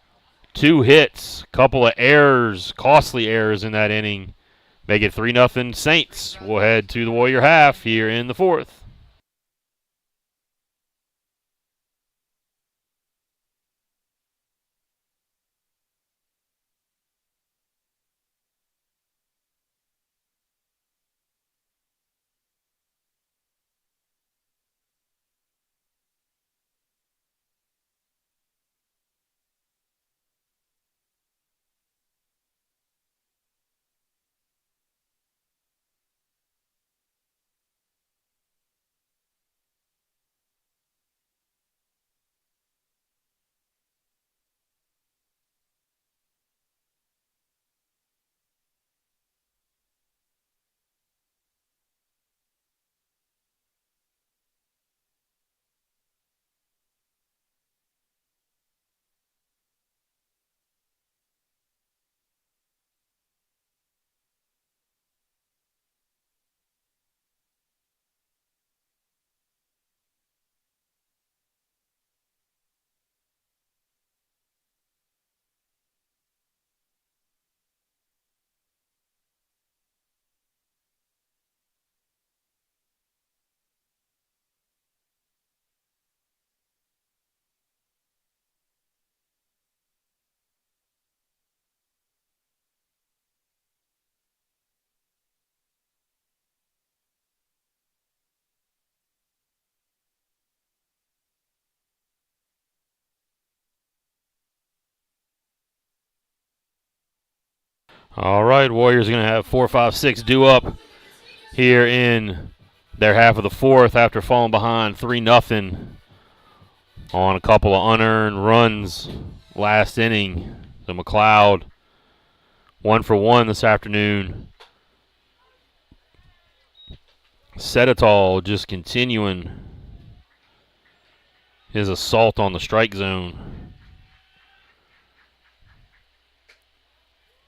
2 hits. Couple of errors, costly errors in that inning. Make it 3-0 Saints. We'll head to the Warrior half here in the 4th. All right, Warriors are going to have 4, 5, 6 due up here in their half of the 4th after falling behind 3-0 on a couple of unearned runs last inning. So McLeod 1 for 1 this afternoon. Setitol just continuing his assault on the strike zone.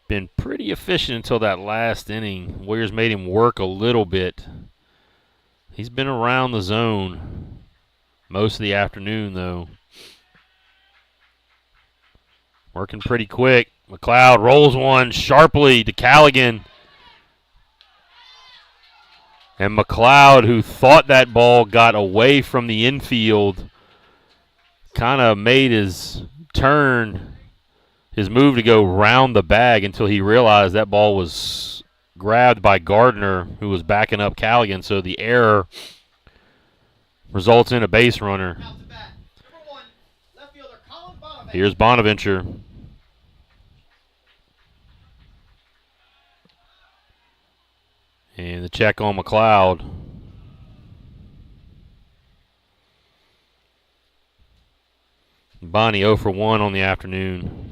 been pretty efficient until that last inning. Warriors made him work a little bit. He's been around the zone most of the afternoon, though. Working pretty quick. McLeod rolls one sharply to Callaghan. And McLeod, who thought that ball got away from the infield, kind of made his turn, his move to go round the bag until he realized that ball was grabbed by Gardner, who was backing up Callaghan. So the error results in a base runner. Here's Bonaventure. And the check on McLeod. Bonnie 0 for 1 on the afternoon.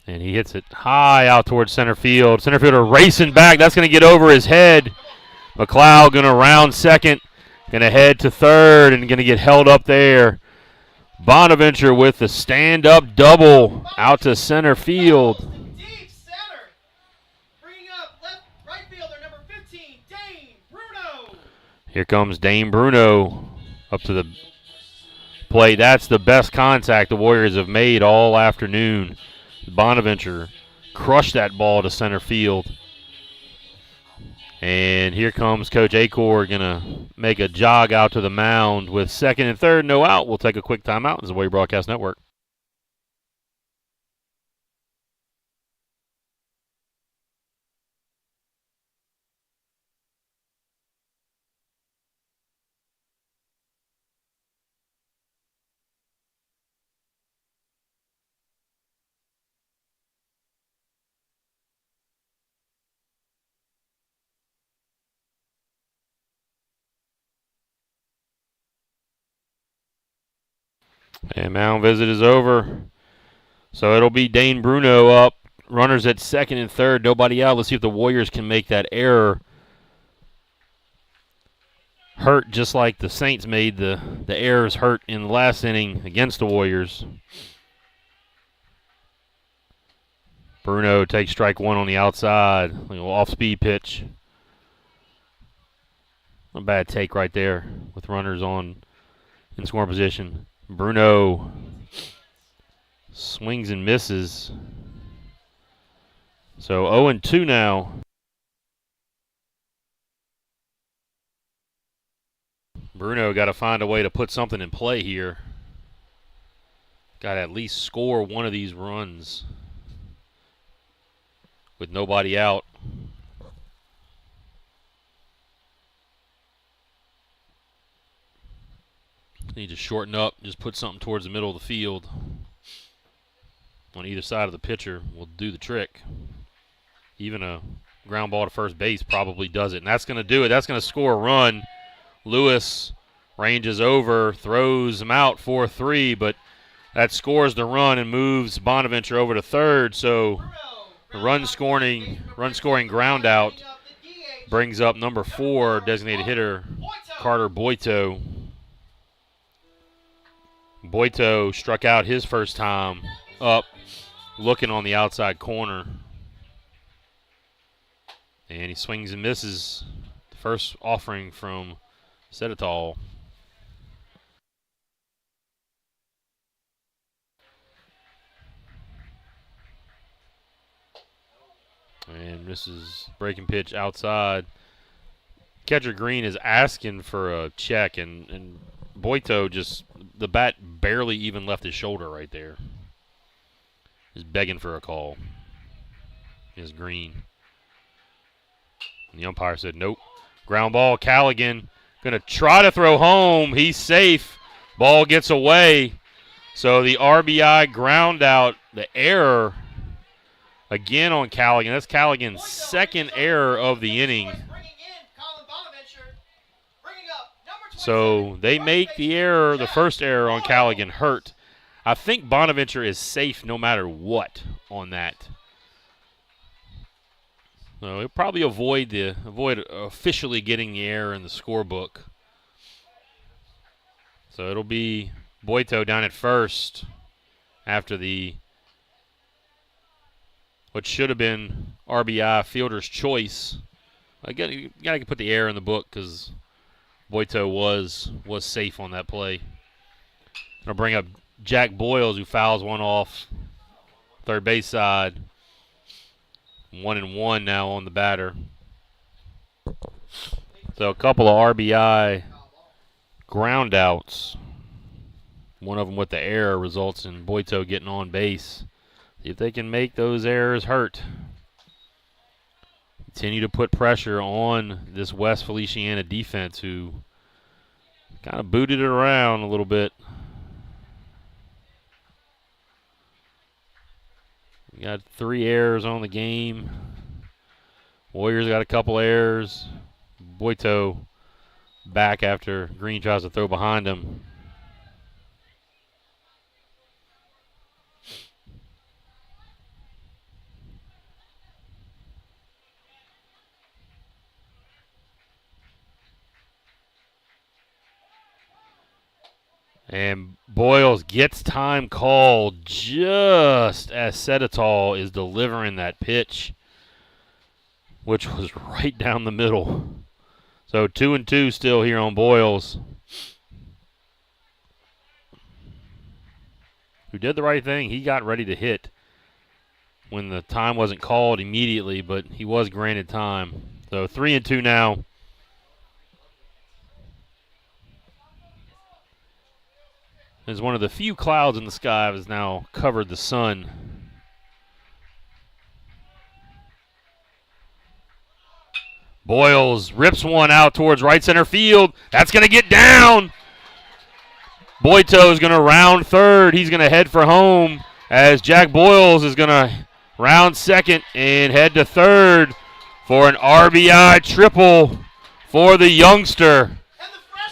And he hits it high out towards center field. Center fielder racing back. That's going to get over his head. McLeod going to round second. Going to head to third and going to get held up there. Bonaventure with the stand-up double out to center field. Here comes Dane Bruno up to the plate. That's the best contact the Warriors have made all afternoon. Bonaventure crushed that ball to center field. And here comes Coach Acor, going to make a jog out to the mound with second and third, no out. We'll take a quick timeout. This is the Warrior Broadcast Network. And mound visit is over. So it'll be Dane Bruno up. Runners at second and third, nobody out. Let's see if the Warriors can make that error hurt just like the Saints made the errors hurt in the last inning against the Warriors. Bruno takes strike one on the outside. A little off-speed pitch. A bad take right there with runners on in scoring position. Bruno swings and misses. So 0-2 now. Bruno got to find a way to put something in play here. Got to at least score one of these runs with nobody out. Need to shorten up, just put something towards the middle of the field. On either side of the pitcher will do the trick. Even a ground ball to first base probably does it. And that's going to do it. That's going to score a run. Lewis ranges over, throws him out 4-3, but that scores the run and moves Bonaventure over to third. So the run scoring ground out brings up number 4 designated hitter Carter Boito. Boito struck out his first time up, looking on the outside corner. And he swings and misses. The first offering from Setital. And misses breaking pitch outside. Catcher Green is asking for a check, and Boito just, the bat barely even left his shoulder right there. Just begging for a call. Is Green. And the umpire said nope. Ground ball, Callaghan going to try to throw home. He's safe. Ball gets away. So the RBI ground out, the error again on Callaghan. That's Callaghan's second error of the inning. So they make the error, the first error on Callaghan hurt. I think Bonaventure is safe no matter what on that. So he'll probably avoid officially getting the error in the scorebook. So it'll be Boito down at first. after what should have been RBI fielder's choice. You gotta put the error in the book because Boito was safe on that play. Gonna bring up Jack Boyles, who fouls one off third base side. 1-1 now on the batter. So a couple of RBI ground outs. One of them with the error results in Boito getting on base. See if they can make those errors hurt. Continue to put pressure on this West Feliciana defense, who kind of booted it around a little bit. We got 3 errors on the game. Warriors got a couple errors. Boito back after Green tries to throw behind him. And Boyles gets time called just as Seditol is delivering that pitch, which was right down the middle. So 2-2 still here on Boyles, who did the right thing. He got ready to hit when the time wasn't called immediately, but he was granted time. So 3-2 now. As one of the few clouds in the sky has now covered the sun. Boyles rips one out towards right center field. That's going to get down. Boito is going to round third. He's going to head for home as Jack Boyles is going to round second and head to third for an RBI triple for the youngster.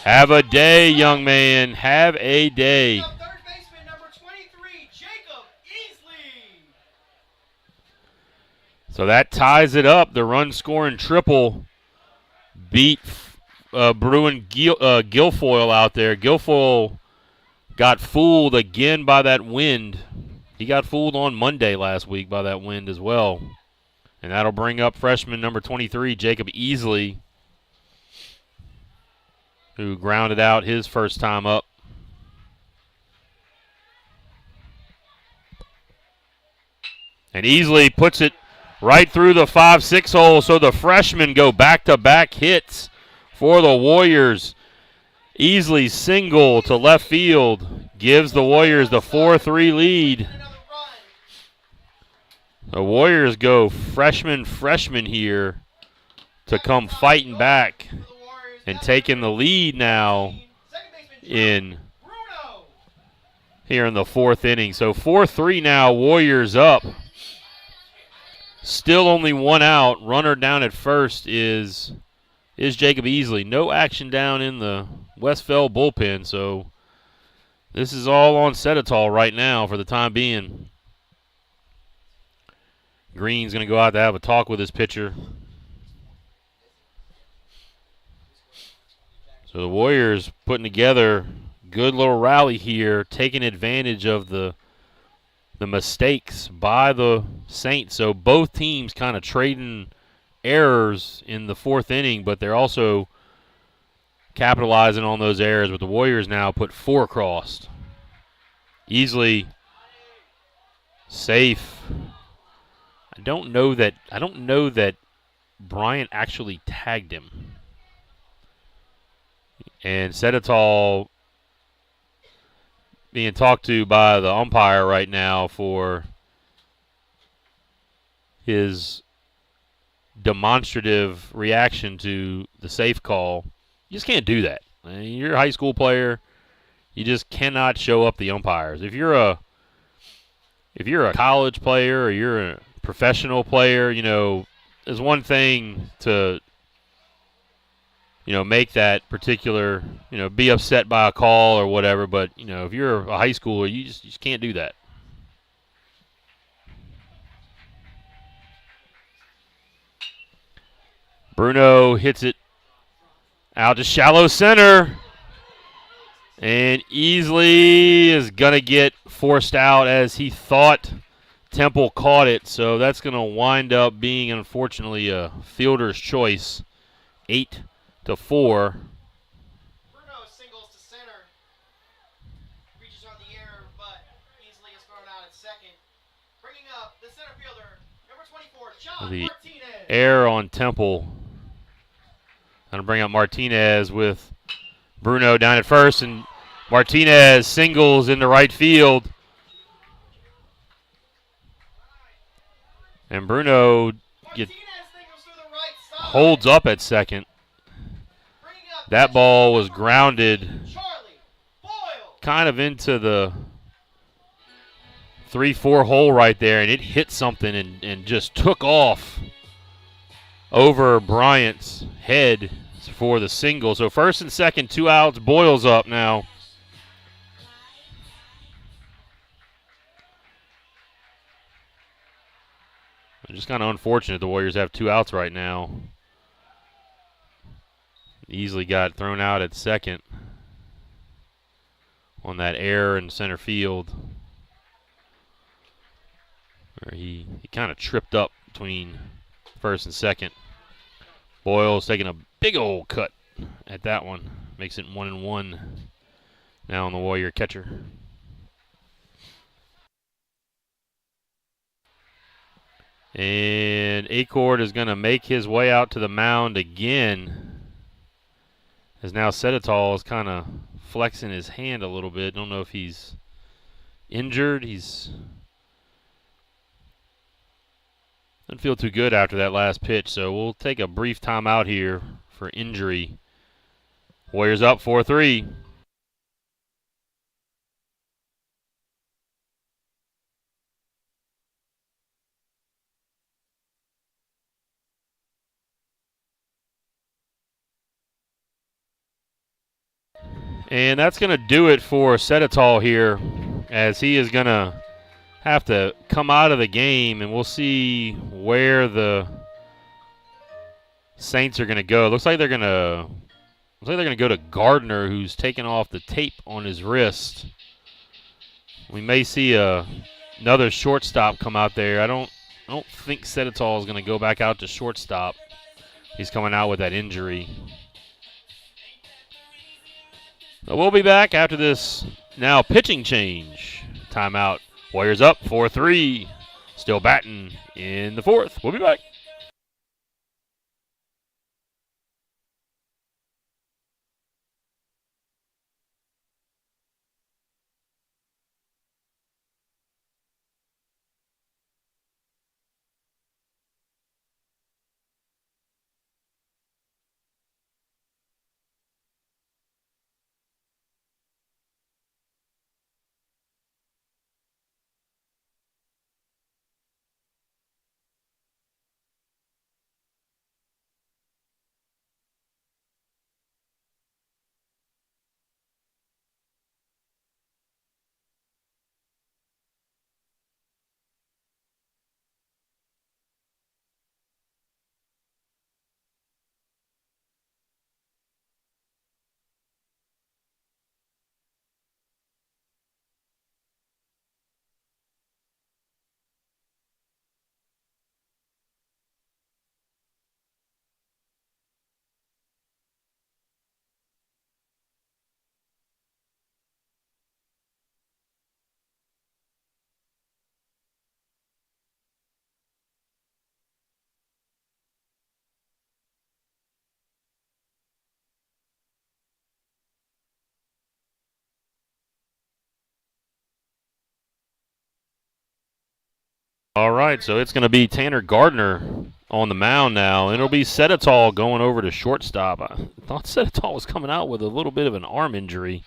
Have a day, young man. Have a day. Third baseman number 23, Jacob Easley. So that ties it up. The run-scoring triple beat Bruin Guilfoyle out there. Guilfoyle got fooled again by that wind. He got fooled on Monday last week by that wind as well. And that'll bring up freshman number 23, Jacob Easley, who grounded out his first time up. And Easley puts it right through the 5-6 hole, so the freshmen go back-to-back hits for the Warriors. Easley single to left field gives the Warriors the 4-3 lead. The Warriors go freshman here to come fighting back and taking the lead now here in the 4th inning. So 4-3 now, Warriors up. Still only 1 out. Runner down at first is Jacob Easley. No action down in the Westfeld bullpen, so this is all on Seditol right now for the time being. Green's going to go out to have a talk with his pitcher. So the Warriors putting together good little rally here, taking advantage of the mistakes by the Saints. So both teams kind of trading errors in the 4th inning, but they're also capitalizing on those errors. But the Warriors now put 4 across. Easily safe. I don't know that Bryant actually tagged him. And Seditol being talked to by the umpire right now for his demonstrative reaction to the safe call. You just can't do that. I mean, you're a high school player. You just cannot show up the umpires. If you're a college player or you're a professional player, there's one thing to make that particular, be upset by a call or whatever. But, if you're a high schooler, you just can't do that. Bruno hits it out to shallow center. And easily is going to get forced out as he thought Temple caught it. So that's going to wind up being, unfortunately, a fielder's choice. 8-4. Bruno singles to center. Reaches on the air, but easily is thrown out at second. Bringing up the center fielder, number 24, John The Martinez. error on Temple. Going to bring up Martinez with Bruno down at first, and Martinez singles into right field. And Bruno holds up at second. That ball was grounded kind of into the 3-4 hole right there, and it hit something and just took off over Bryant's head for the single. So first and second, 2 outs. Boyle's up now. Just kind of unfortunate the Warriors have 2 outs right now. Easily got thrown out at second on that error in center field. Where he kind of tripped up between first and second. Boyle's taking a big old cut at that one. Makes it 1-1 now on the Warrior catcher. And Acord is going to make his way out to the mound again. As now Sedetol is kind of flexing his hand a little bit. Don't know if he's injured. He's doesn't feel too good after that last pitch. So we'll take a brief timeout here for injury. Warriors up 4-3. And that's going to do it for Sedetol here, as he is going to have to come out of the game, and we'll see where the Saints are going to go. Looks like they're going to go to Gardner, who's taken off the tape on his wrist. We may see another shortstop come out there. I don't think Sedetol is going to go back out to shortstop. He's coming out with that injury. But we'll be back after this now pitching change. Timeout. Warriors up 4-3. Still batting in the fourth. We'll be back. All right, so it's going to be Tanner Gardner on the mound now, and it'll be Sedetol going over to shortstop. I thought Sedetol was coming out with a little bit of an arm injury.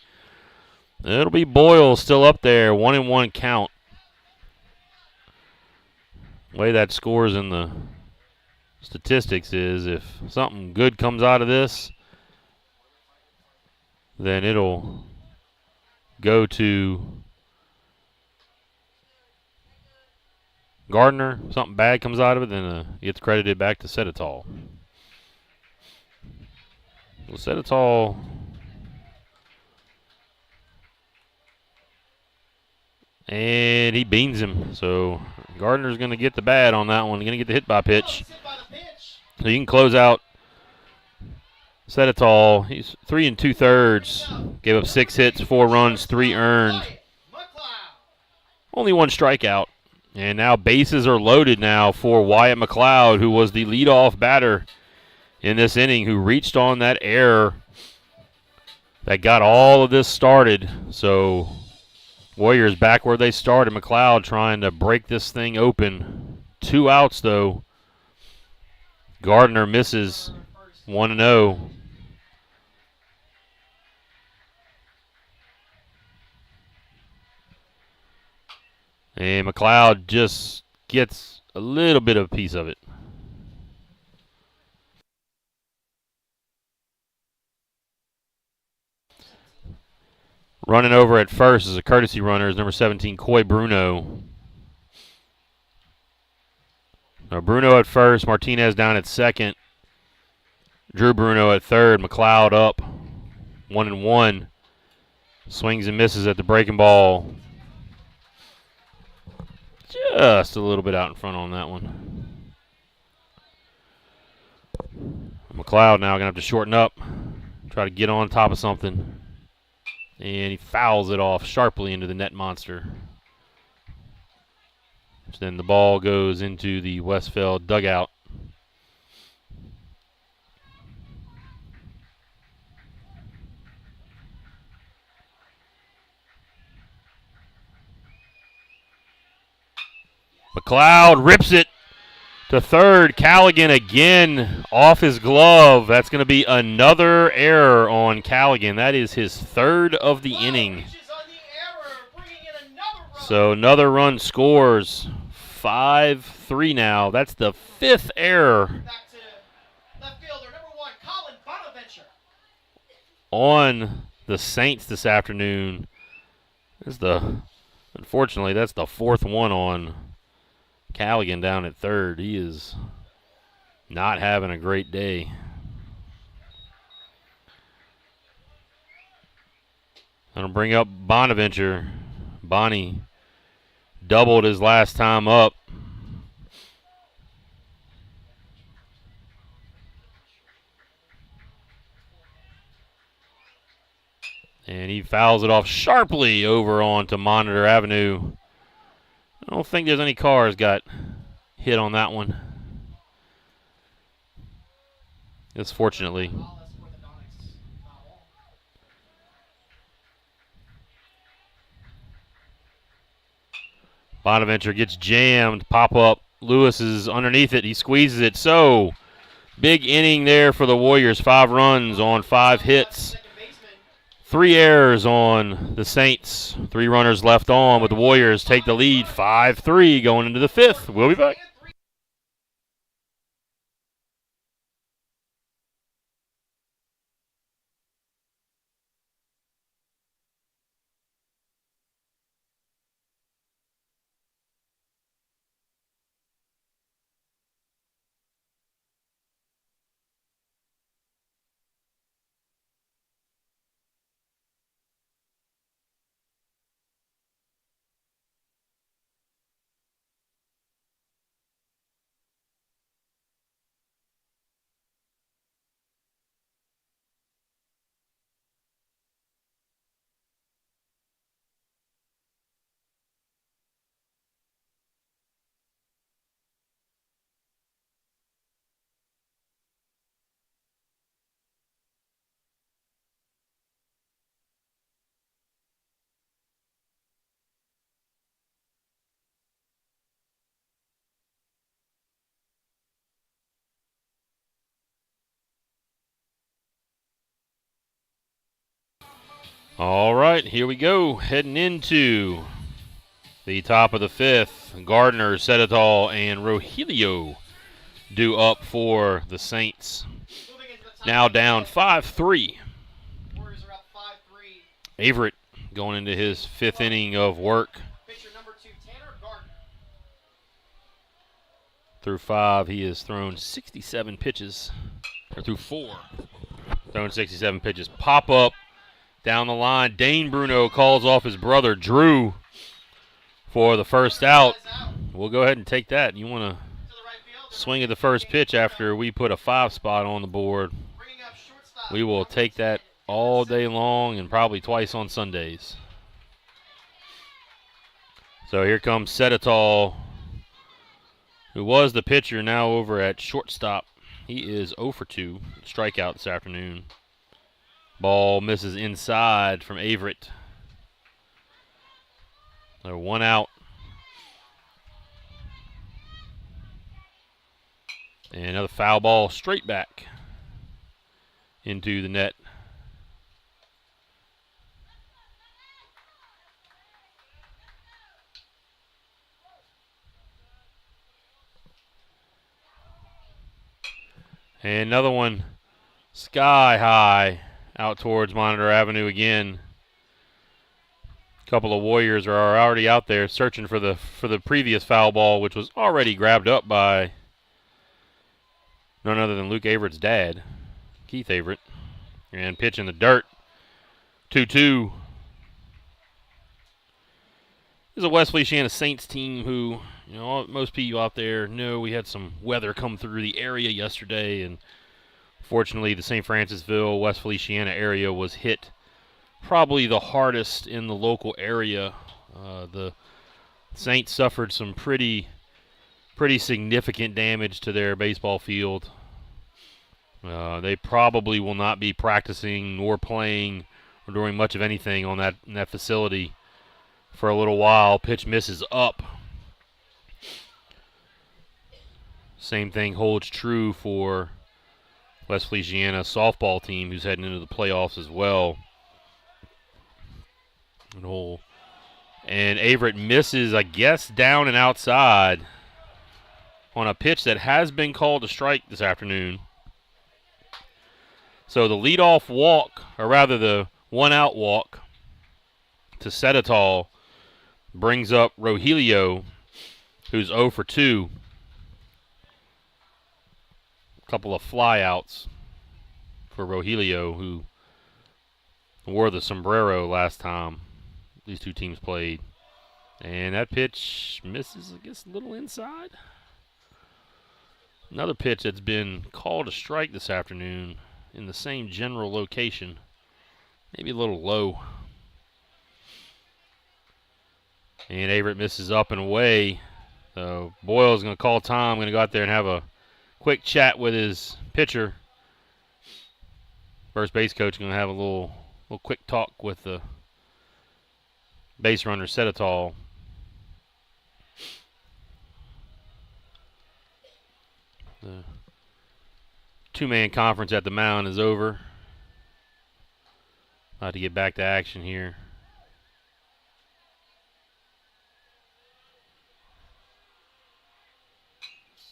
It'll be Boyle still up there, 1-1 count. The way that scores in the statistics is if something good comes out of this, then it'll go to Gardner. If something bad comes out of it, then it gets credited back to Sedetol. Well, Sedetol And he beans him. So Gardner's going to get the bat on that one. Going to get the hit by pitch. So you can close out Setitall. He's 3 2/3. Gave up 6 hits, 4 runs, 3 earned. Only 1 strikeout. And now bases are loaded now for Wyatt McLeod, who was the leadoff batter in this inning, who reached on that error that got all of this started. So Warriors back where they started. McLeod trying to break this thing open. 2 outs, though. Gardner misses 1-0. And McLeod just gets a little bit of a piece of it. Running over at first is a courtesy runner, is number 17, Coy Bruno. Now Bruno at first, Martinez down at second. Drew Bruno at third, McLeod up 1-1. Swings and misses at the breaking ball. Just a little bit out in front on that one. McLeod now going to have to shorten up, try to get on top of something. And he fouls it off sharply into the net monster. So then the ball goes into the Westfield dugout. McLeod rips it to third. Callaghan again off his glove. That's going to be another error on Callaghan. That is his 3rd of the inning. So another run scores. 5-3 now. That's the 5th error Back to left fielder, number 1, Colin Bonaventure. on the Saints this afternoon. Unfortunately, that's the 4th one on Callaghan down at third. He is not having a great day. Gonna bring up Bonaventure. Bonnie doubled his last time up. And he fouls it off sharply over onto Monitor Avenue. I don't think there's any cars got hit on that one. Just fortunately. Bonaventure gets jammed. Pop up. Lewis is underneath it. He squeezes it. So, big inning there for the Warriors. 5 runs on 5 hits. 3 errors on the Saints. 3 runners left on, but the Warriors take the lead 5-3 going into the 5th. We'll be back. All right, here we go. Heading into the top of the 5th. Gardner, Setitall, and Rogelio due up for the Saints. Now down 5-3. Averett going into his 5th inning of work. Through 5, he has thrown 67 pitches. Or through 4, thrown 67 pitches. Pop up down the line. Dane Bruno calls off his brother, Drew. for the first out. We'll go ahead and take that. You want to swing at the first pitch after we put a 5 spot on the board. We will take that all day long and probably twice on Sundays. So here comes Sedetol, who was the pitcher, now over at shortstop. He is 0 for 2, strikeout this afternoon. Ball misses inside from Averett. So 1 out. And another foul ball straight back into the net. And another one sky high out towards Monitor Avenue again. A couple of Warriors are already out there searching for the previous foul ball, which was already grabbed up by none other than Luke Averett's dad, Keith Averett. And pitch in the dirt. 2-2. This is a West Feliciana Saints team who, you know, most people out there know we had some weather come through the area yesterday, and fortunately the St. Francisville, West Feliciana area was hit probably the hardest in the local area. The Saints suffered some pretty significant damage to their baseball field. They probably will not be practicing nor playing or doing much of anything on in that facility for a little while. Pitch misses up. Same thing holds true for West Feliciana softball team, who's heading into the playoffs as well. And Averett misses, I guess, down and outside on a pitch that has been called a strike this afternoon. So the leadoff walk, or rather the 1-out walk to Sedetol, brings up Rogelio, who's 0 for 2. A couple of flyouts for Rogelio, who wore the sombrero last time these two teams played. And that pitch misses, I guess, a little inside. Another pitch that's been called a strike this afternoon in the same general location. Maybe a little low. And Averett misses up and away. So Boyle's going to call time. Going to go out there and have a quick chat with his pitcher. First base coach going to have a little quick talk with the base runner, Sedetol. The two-man conference at the mound is over. About to get back to action here.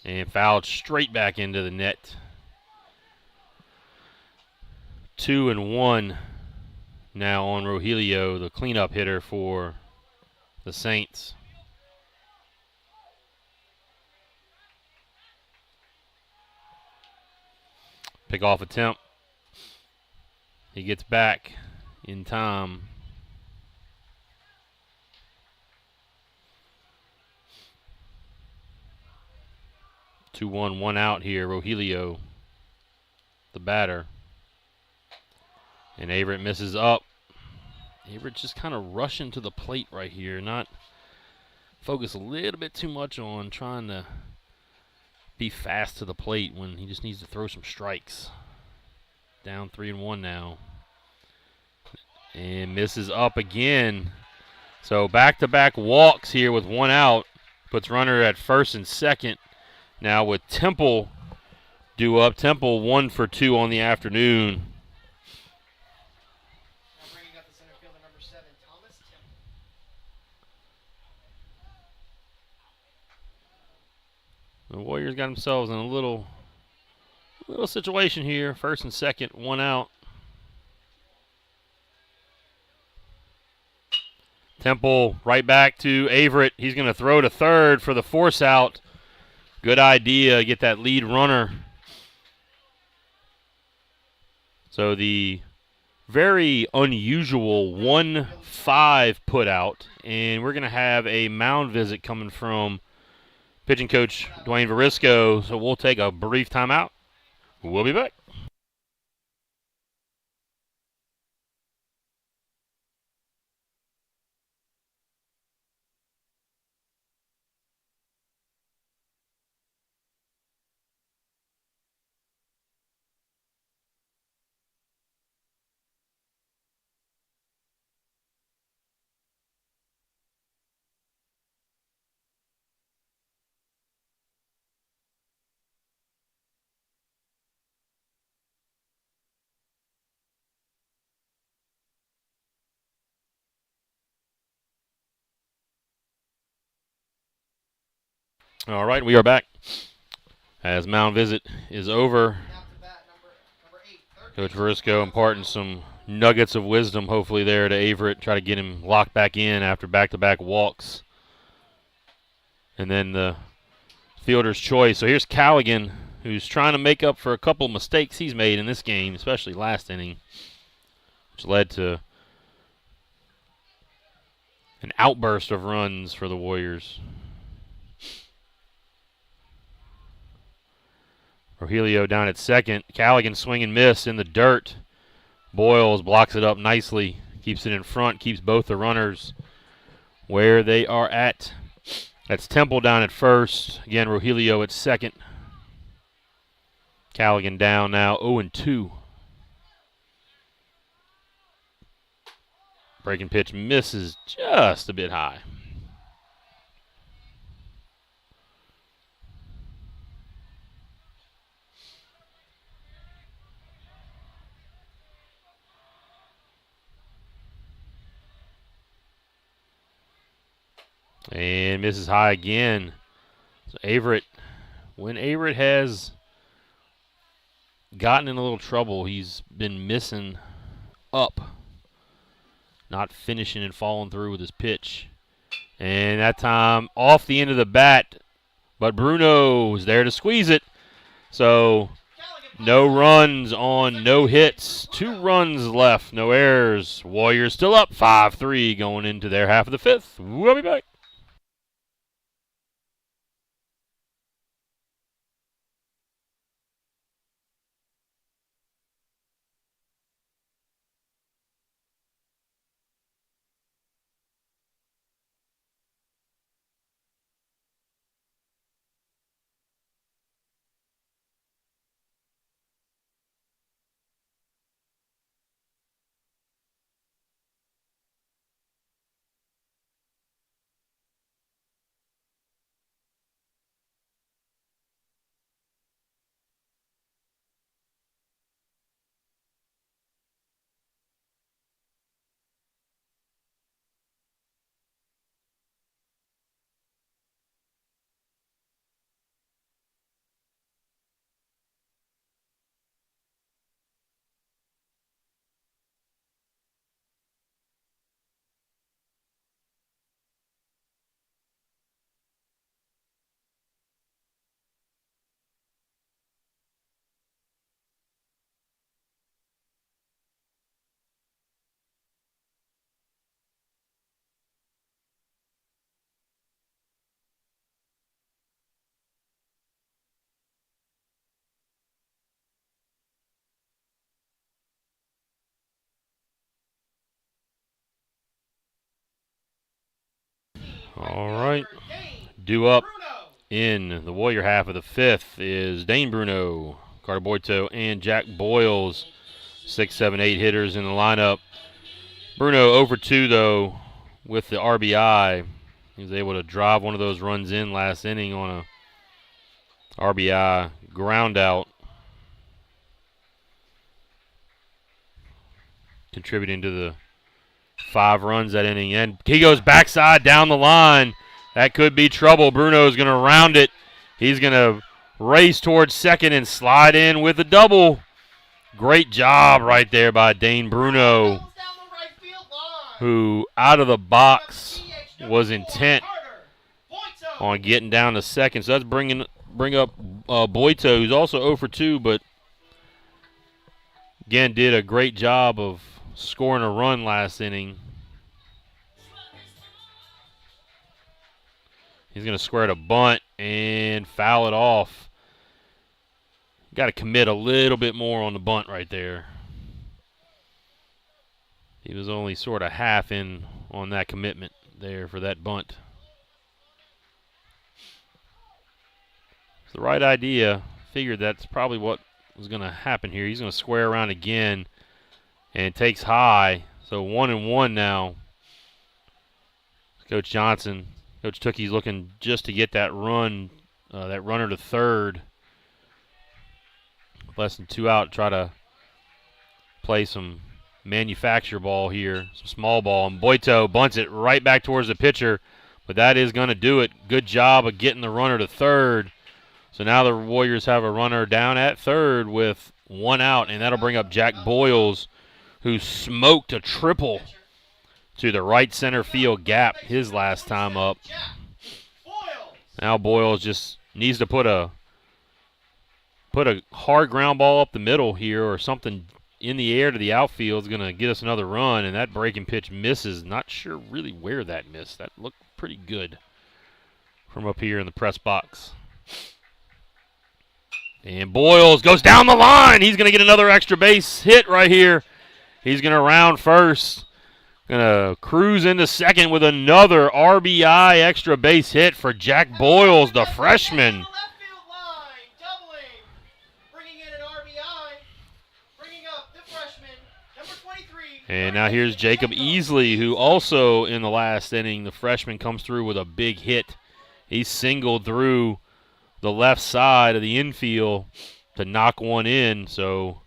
And fouled straight back into the net. 2-1 now on Rogelio, the cleanup hitter for the Saints. Pick off attempt. He gets back in time. Two, one out here. Rogelio, the batter. And Averett misses up. Averett just kind of rushing to the plate right here. Not focus a little bit too much on trying to be fast to the plate when he just needs to throw some strikes. Down 3-1 now. And misses up again. So back-to-back walks here with 1 out. Puts runner at first and second. Now with Temple due up. Temple 1 for 2 on the afternoon. Now bringing up the center fielder, number 7, Thomas Temple. The Warriors got themselves in a little situation here. First and second, 1 out. Temple right back to Averett. He's going to throw to third for the force out. Good idea, get that lead runner. So the very unusual 1-5 put out, and we're going to have a mound visit coming from pitching coach Dwayne Varisco, so we'll take a brief timeout. We'll be back. All right, we are back. As mound visit is over, Coach Varisco imparting some nuggets of wisdom, hopefully there to Averett, try to get him locked back in after back-to-back walks. And then the fielder's choice. So here's Callaghan, who's trying to make up for a couple mistakes he's made in this game, especially last inning, which led to an outburst of runs for the Warriors. Rogelio down at second. Callaghan swing and miss in the dirt. Boyles blocks it up nicely, keeps it in front, keeps both the runners where they are at. That's Temple down at first. Again, Rogelio at second. Callaghan down now 0-2. Breaking pitch misses just a bit high. And misses high again. So Averett, when Averett has gotten in a little trouble, he's been missing up, not finishing and falling through with his pitch. And that time off the end of the bat, but Bruno's there to squeeze it. So no runs on no hits, 2 runs left, no errors. Warriors still up 5-3 going into their half of the fifth. We'll be back. All right. Due up in the Warrior half of the fifth is Dane Bruno, Carter Boito, and Jack Boyles. 6, 7, 8 hitters in the lineup. Bruno 0 for 2, though, with the RBI. He was able to drive one of those runs in last inning on a RBI ground out, contributing to the 5 runs that inning. And he goes backside down the line. That could be trouble. Bruno's going to round it. He's going to race towards second and slide in with a double. Great job right there by Dane Bruno, who out of the box was intent on getting down to second. So that's bring up Boito, who's also 0 for 2, but again did a great job of scoring a run last inning. He's going to square to bunt and foul it off. Got to commit a little bit more on the bunt right there. He was only sort of half in on that commitment there for that bunt. It's the right idea. Figured that's probably what was going to happen here. He's going to square around again, and it takes high. So 1-1 now. Coach Johnson, Coach Tookie's looking just to get that run, that runner to third. Less than 2 out, try to play some manufacture ball here, some small ball. And Boito bunts it right back towards the pitcher, but that is going to do it. Good job of getting the runner to third. So now the Warriors have a runner down at third with 1 out, and that'll bring up Jack Boyles, who smoked a triple to the right center field gap his last time up. Now Boyles just needs to put a hard ground ball up the middle here or something in the air to the outfield is going to get us another run, and that breaking pitch misses. Not sure really where that missed. That looked pretty good from up here in the press box. And Boyles goes down the line. He's going to get another extra base hit right here. He's going to round first. Going to cruise into second with another RBI extra base hit for Jack Boyles, the freshman. And now here's Jacob Easley, who also in the last inning, the freshman, comes through with a big hit. He singled through the left side of the infield to knock one in. So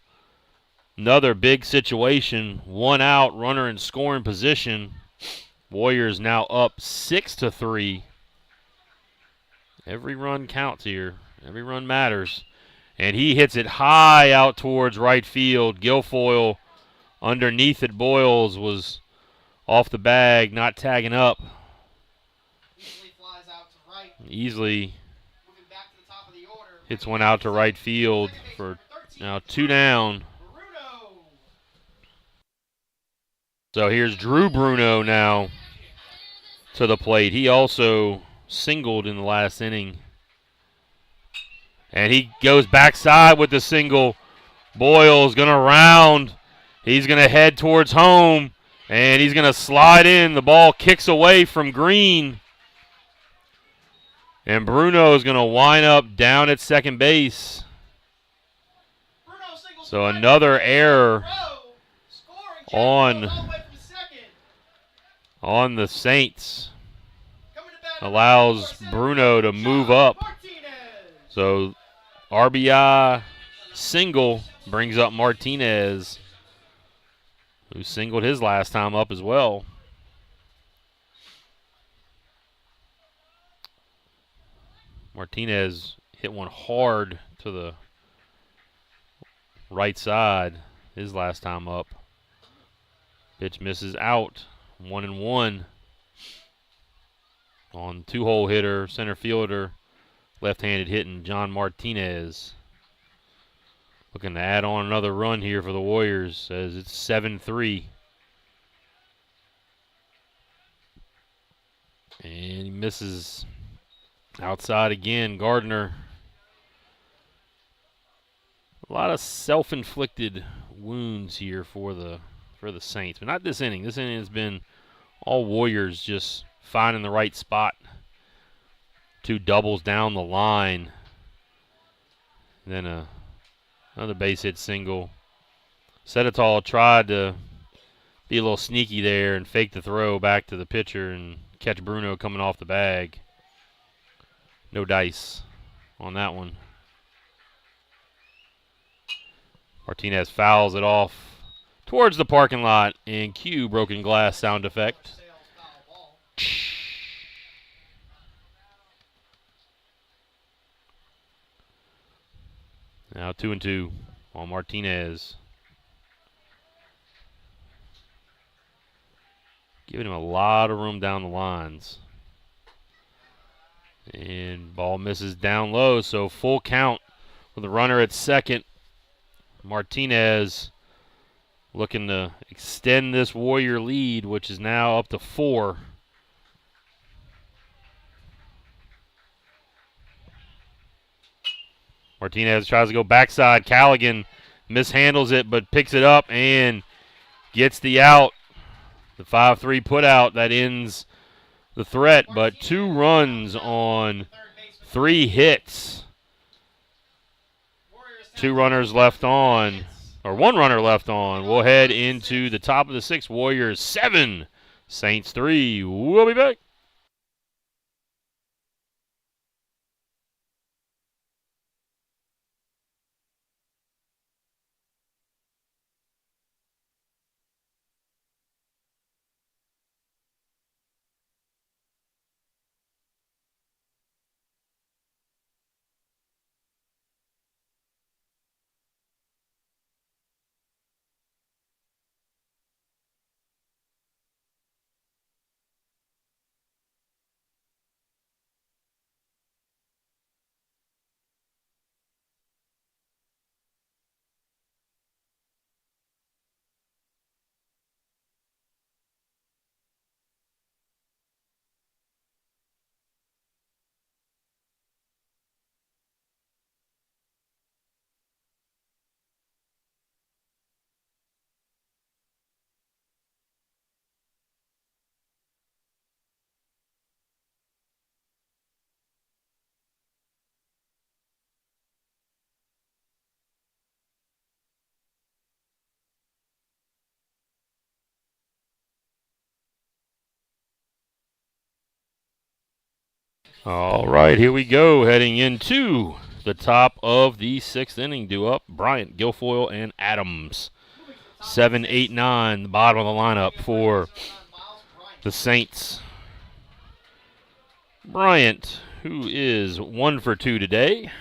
another big situation. 1 out, runner in scoring position. Warriors now up 6-3. Every run counts here. Every run matters. And he hits it high out towards right field. Guilfoyle underneath it. Boyles was off the bag, not tagging up. Easily flies out to right. Easily Moving back to the top of the order. hits one out to right field for now 2 down. Bruno. So here's Drew Bruno now to the plate. He also singled in the last inning. And he goes backside with the single. Boyles going to round. He's going to head towards home, and he's going to slide in. The ball kicks away from Green. And Bruno is going to wind up down at second base. So another error on the Saints allows Bruno to move up. So RBI single brings up Martinez, who singled his last time up as well. Martinez hit one hard to the right side his last time up. Pitch misses out. 1-1 on 2-hole hitter, center fielder, left-handed hitting John Martinez. Looking to add on another run here for the Warriors as it's 7-3. And he misses outside again. Gardner. A lot of self-inflicted wounds here for the Saints, but not this inning. This inning has been all Warriors just finding the right spot. 2 doubles down the line. And then another base hit single. Senetal tried to be a little sneaky there and fake the throw back to the pitcher and catch Bruno coming off the bag. No dice on that one. Martinez fouls it off towards the parking lot, and cue broken glass sound effect. Now 2-2 on Martinez. Giving him a lot of room down the lines. And ball misses down low, so full count with the runner at second. Martinez looking to extend this Warrior lead, which is now up to 4. Martinez tries to go backside. Callaghan mishandles it, but picks it up and gets the out. The 5-3 put out that ends the threat, but 2 runs on 3 hits. 2 runners left on, or 1 runner left on. We'll head into the top of the 6th. Warriors 7, Saints 3. We'll be back. All right, here we go, heading into the top of the 6th inning. Due up, Bryant, Guilfoyle, and Adams. 7, 8, 9, the bottom of the lineup for the Saints. Bryant, who is 1 for 2 today.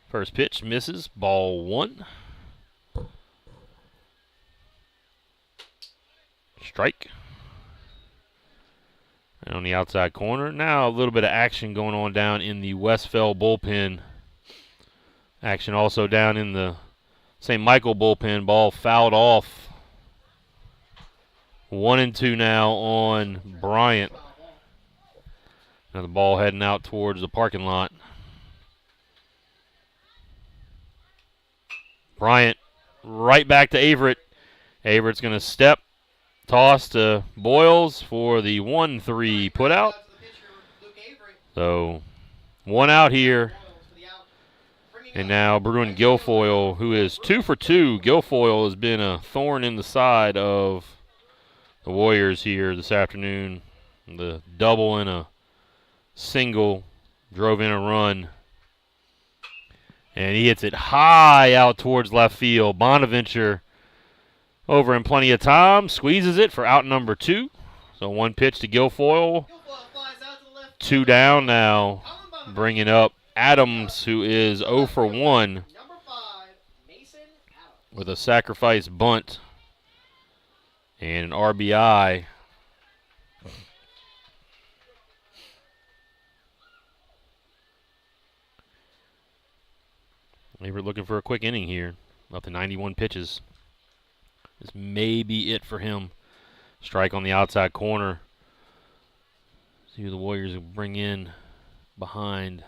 First pitch misses, ball 1. Strike. And on the outside corner, now a little bit of action going on down in the Westfeld bullpen. Action also down in the St. Michael bullpen. Ball fouled off. 1-2 now on Bryant. Now the ball heading out towards the parking lot. Bryant right back to Averett. Averett's going to step. Toss to Boyles for the 1-3 put out. So 1 out here. And now Bruin Guilfoyle, who is 2 for 2. Guilfoyle has been a thorn in the side of the Warriors here this afternoon. The double and a single drove in a run. And he hits it high out towards left field. Bonaventure over in plenty of time, squeezes it for out number 2. So 1 pitch to Guilfoyle. 2 down now, bringing up Adams, who is 0 for 1 with a sacrifice bunt and an RBI. They were looking for a quick inning here, up to 91 pitches. This may be it for him. Strike on the outside corner. See who the Warriors will bring in behind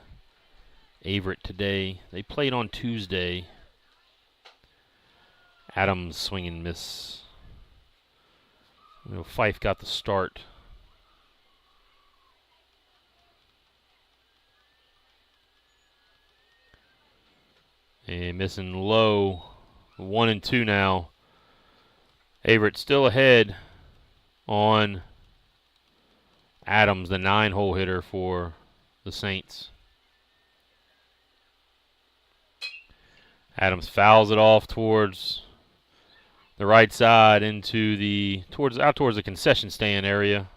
Averett today. They played on Tuesday. Adams swing and miss. Fife got the start. And missing low. 1-2 now. Averett still ahead on Adams, the 9-hole hitter for the Saints. Adams fouls it off towards the right side into the out towards the concession stand area.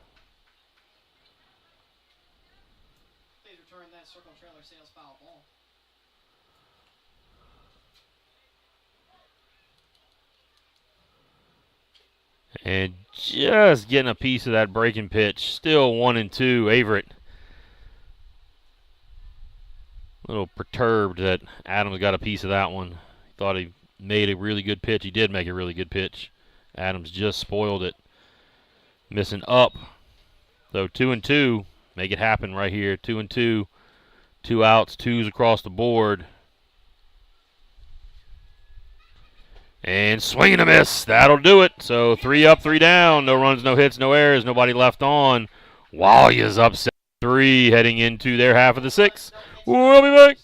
Please return that circle trailer sales foul ball. And just getting a piece of that breaking pitch. Still 1-2. Averett a little perturbed that Adams got a piece of that one. He thought he made a really good pitch. He did make a really good pitch. Adams just spoiled it. Missing up. So 2-2. Make it happen right here. 2-2. 2 outs, 2s across the board. And swing and a miss. That'll do it. So 3 up, 3 down. No runs, no hits, no errors. Nobody left on. Walya's up 7-3 heading into their half of the 6th. We'll be back.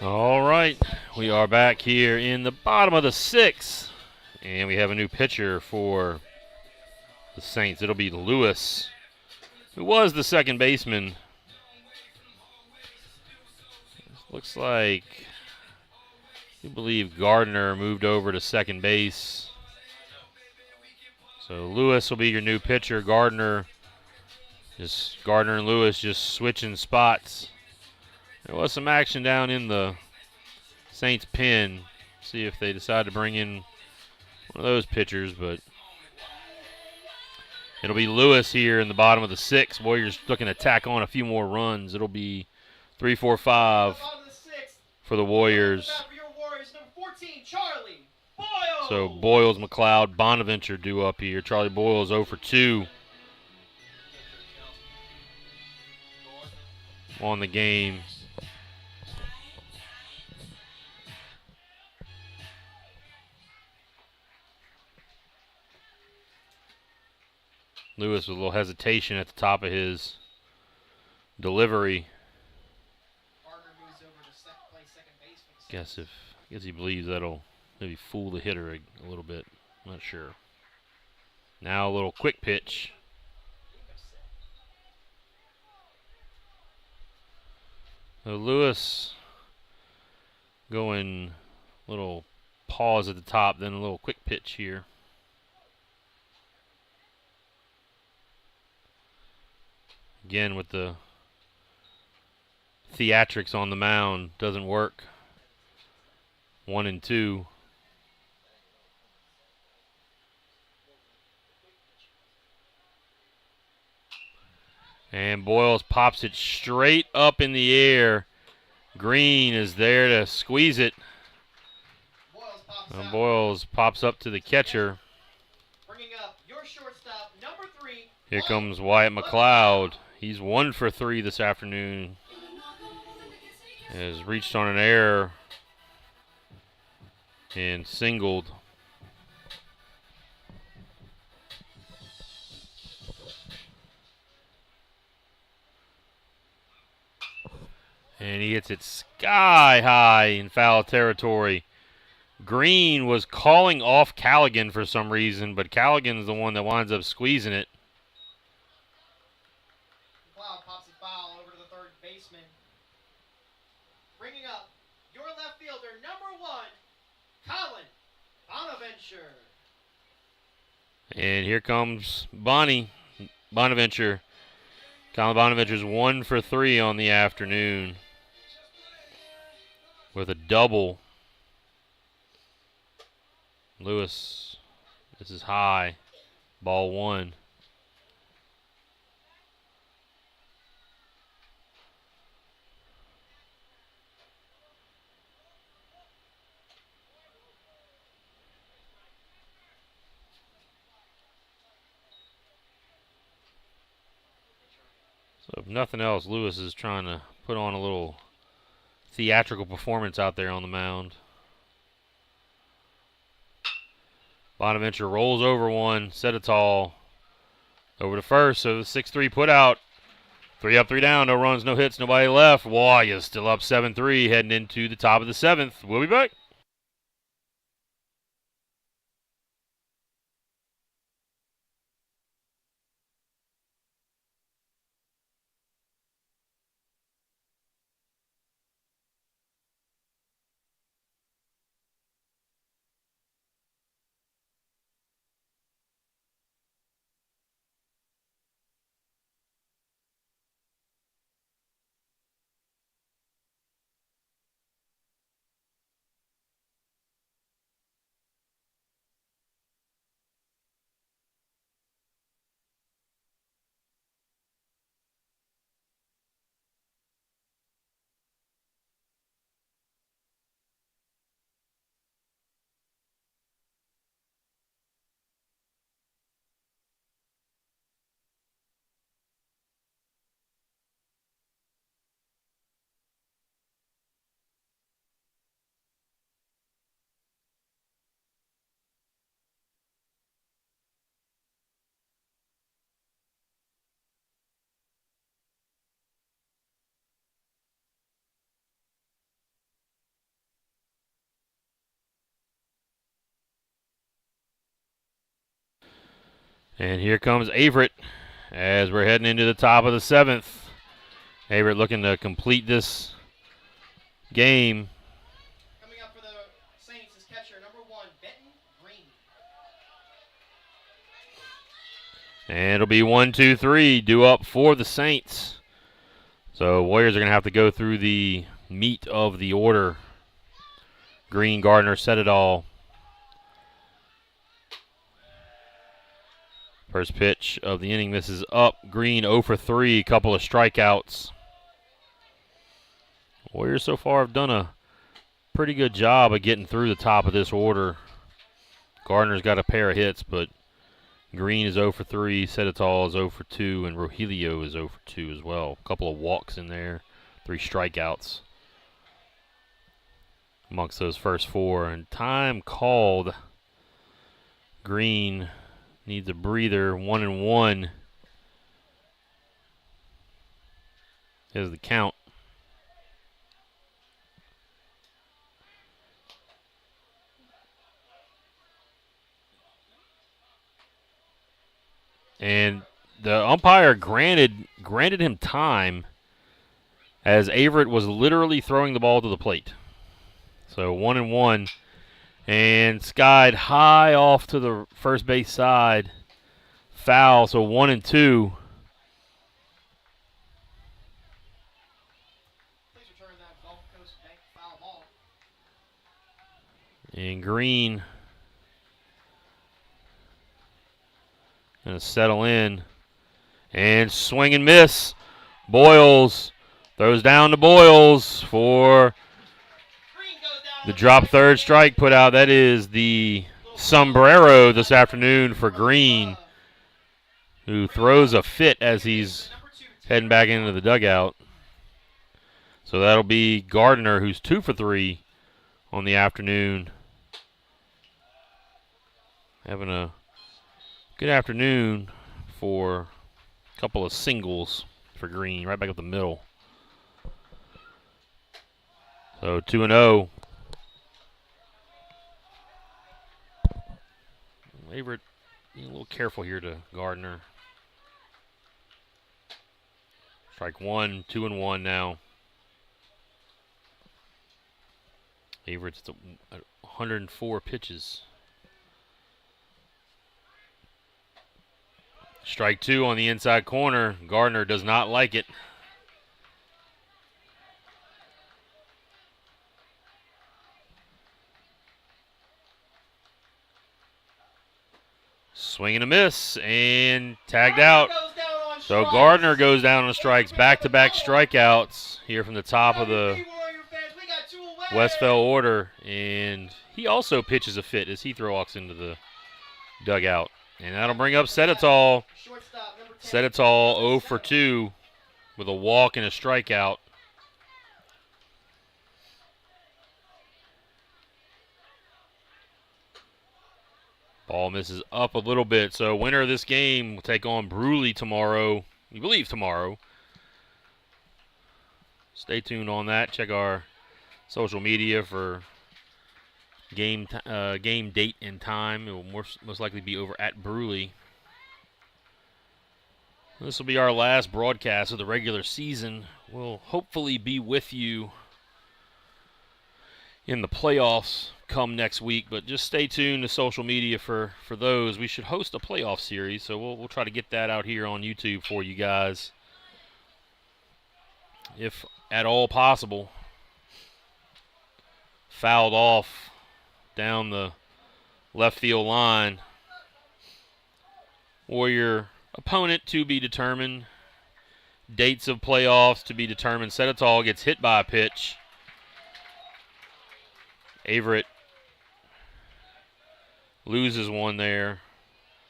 All right, we are back here in the bottom of the 6th, and we have a new pitcher for the Saints. It'll be Lewis, who was the second baseman. Looks like I believe Gardner moved over to second base. So Lewis will be your new pitcher. Gardner and Lewis just switching spots. There was some action down in the Saints pen. See if they decide to bring in one of those pitchers, but it'll be Lewis here in the bottom of the 6th. Warriors looking to tack on a few more runs. It'll be 3-4-5 for the Warriors. So Boyles, McLeod, Bonaventure due up here. Charlie Boyles 0 for 2 on the game. Lewis with a little hesitation at the top of his delivery. Guess he believes that'll maybe fool the hitter a little bit. I'm not sure. Now a little quick pitch. So Lewis going little pause at the top, then a little quick pitch here. Again with the theatrics on the mound, doesn't work. 1-2. And Boyles pops it straight up in the air. Green is there to squeeze it. Boyles pops up to the catcher. Bringing up your shortstop, number 3. Here comes Wyatt McLeod. He's 1 for 3 this afternoon. Has reached on an error and singled. And he hits it sky high in foul territory. Green was calling off Callaghan for some reason, but Callaghan's the one that winds up squeezing it. McLeod pops it foul over to the third baseman. Bringing up your left fielder, number 1, Colin Bonaventure. And here comes Bonaventure. Colin Bonaventure's 1 for 3 on the afternoon with a double. Lewis, this is high. Ball 1. So if nothing else, Lewis is trying to put on a little theatrical performance out there on the mound. Bonaventure rolls over one, set it tall, over to first. So the 6-3 put out. 3 up, 3 down, no runs, no hits, nobody left. Warriors still up 7-3, heading into the top of the 7th. We'll be back. And here comes Averett as we're heading into the top of the 7th. Averett looking to complete this game. Coming up for the Saints is catcher number 1, Benton Green. And it'll be 1, 2, 3 due up for the Saints. So Warriors are going to have to go through the meat of the order. Green, Gardner, set it all. First pitch of the inning, this is up. Green 0 for 3, couple of strikeouts. Warriors so far have done a pretty good job of getting through the top of this order. Gardner's got a pair of hits, but Green is 0 for 3, Setitall is 0 for 2, and Rogelio is 0 for 2 as well. A couple of walks in there, 3 strikeouts amongst those first 4. And time called. Green needs a breather, 1-1 is the count. And the umpire granted him time as Averett was literally throwing the ball to the plate. So 1-1. And skied high off to the first base side. Foul, so 1-2. Please return that Gulf Coast Bank foul ball. And Green going to settle in. And swing and miss. Boyles throws down to Boyles for the drop third strike put out. That is the sombrero this afternoon for Green, who throws a fit as he's heading back into the dugout. So that'll be Gardner, who's 2 for 3 on the afternoon. Having a good afternoon for a couple of singles for Green, right back up the middle. So 2-0. Averett being a little careful here to Gardner. Strike 1, 2-1 now. Averett's at 104 pitches. Strike 2 on the inside corner. Gardner does not like it. Swing and a miss, and tagged out. So Gardner goes down on strikes, back-to-back strikeouts here from the top of the Westfell order. And he also pitches a fit as Heathrow walks into the dugout. And that'll bring up Setitall. Setitall 0 for 2. with a walk and a strikeout. Ball misses up a little bit, so winner of this game will take on Bruley tomorrow. We believe tomorrow. Stay tuned on that. Check our social media for game date and time. It will most likely be over at Bruley. This will be our last broadcast of the regular season. We'll hopefully be with you in the playoffs come next week, but just stay tuned to social media for those. We should host a playoff series, so we'll try to get that out here on YouTube for you guys, if at all possible. Fouled off down the left field line. Warrior opponent to be determined. Dates of playoffs to be determined. Setitall gets hit by a pitch. Averett loses one there.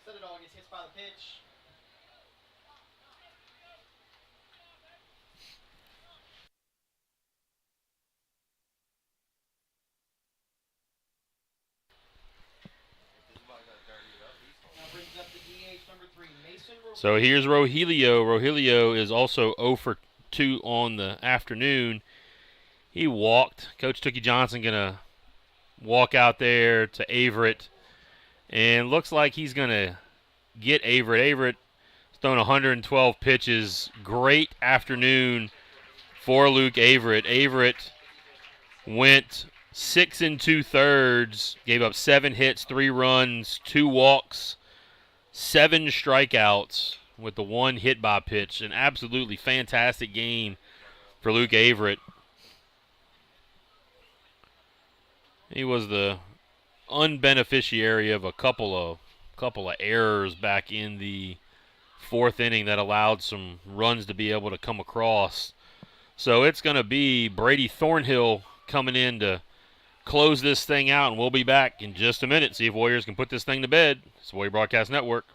Setitall gets hit by the pitch. Now brings up the DH number 3, Mason Rogelio. So here's Rogelio. Rogelio is also 0 for 2 on the afternoon. He walked. Coach Tookie Johnson going to walk out there to Averett. And looks like he's going to get Averett. Averett has thrown 112 pitches. Great afternoon for Luke Averett. Averett went 6 2/3, gave up 7 hits, 3 runs, 2 walks, 7 strikeouts with the 1 hit by pitch. An absolutely fantastic game for Luke Averett. He was the unbeneficiary of a couple of errors back in the 4th inning that allowed some runs to be able to come across. So it's going to be Brady Thornhill coming in to close this thing out, and we'll be back in just a minute. See if Warriors can put this thing to bed. It's Warrior Broadcast Network.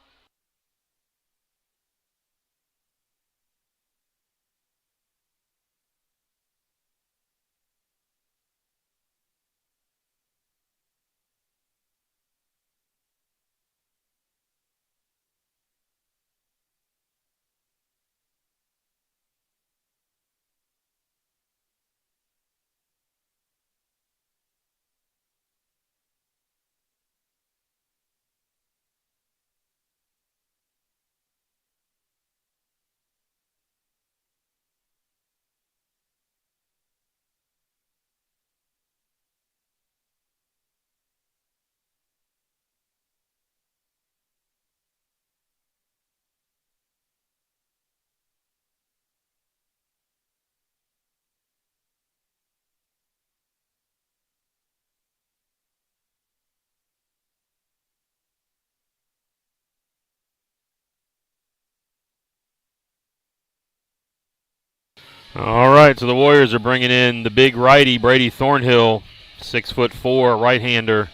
All right, so the Warriors are bringing in the big righty, Brady Thornhill, 6'4", right-hander,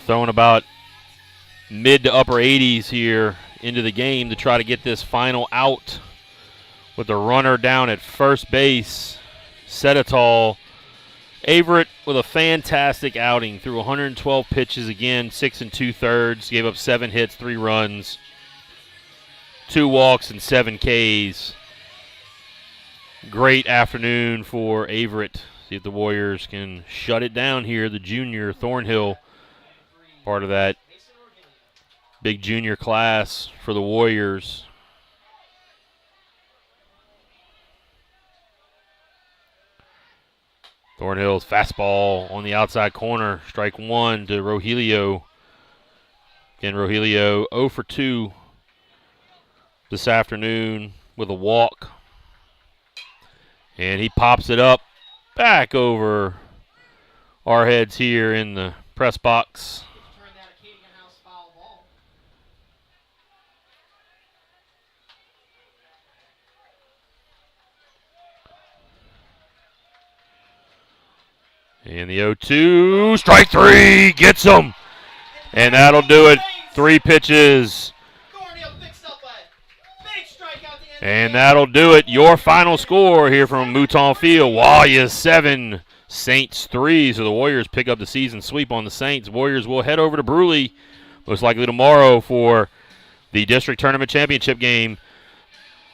throwing about mid to upper 80s here into the game to try to get this final out with the runner down at first base. Setitall. Averett with a fantastic outing, threw 112 pitches again, 6 2/3, gave up 7 hits, 3 runs, 2 walks, and 7 Ks. Great afternoon for Averett. See if the Warriors can shut it down here. The junior Thornhill, part of that big junior class for the Warriors. Thornhill's fastball on the outside corner. Strike 1 to Rogelio. Again, Rogelio 0 for 2 this afternoon with a walk. And he pops it up back over our heads here in the press box. And the 0-2, strike 3, gets him. And that'll do it. 3 pitches. Thornhill picks up a big strikeout to And that'll do it. Your final score here from Mouton Field. Warriors 7, Saints 3. So the Warriors pick up the season sweep on the Saints. Warriors will head over to Bruley most likely tomorrow for the district tournament championship game.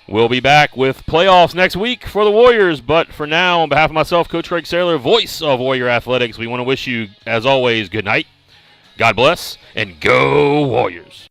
We'll be back with playoffs next week for the Warriors. But for now, on behalf of myself, Coach Craig Saylor, voice of Warrior Athletics, we want to wish you, as always, good night, God bless, and go Warriors.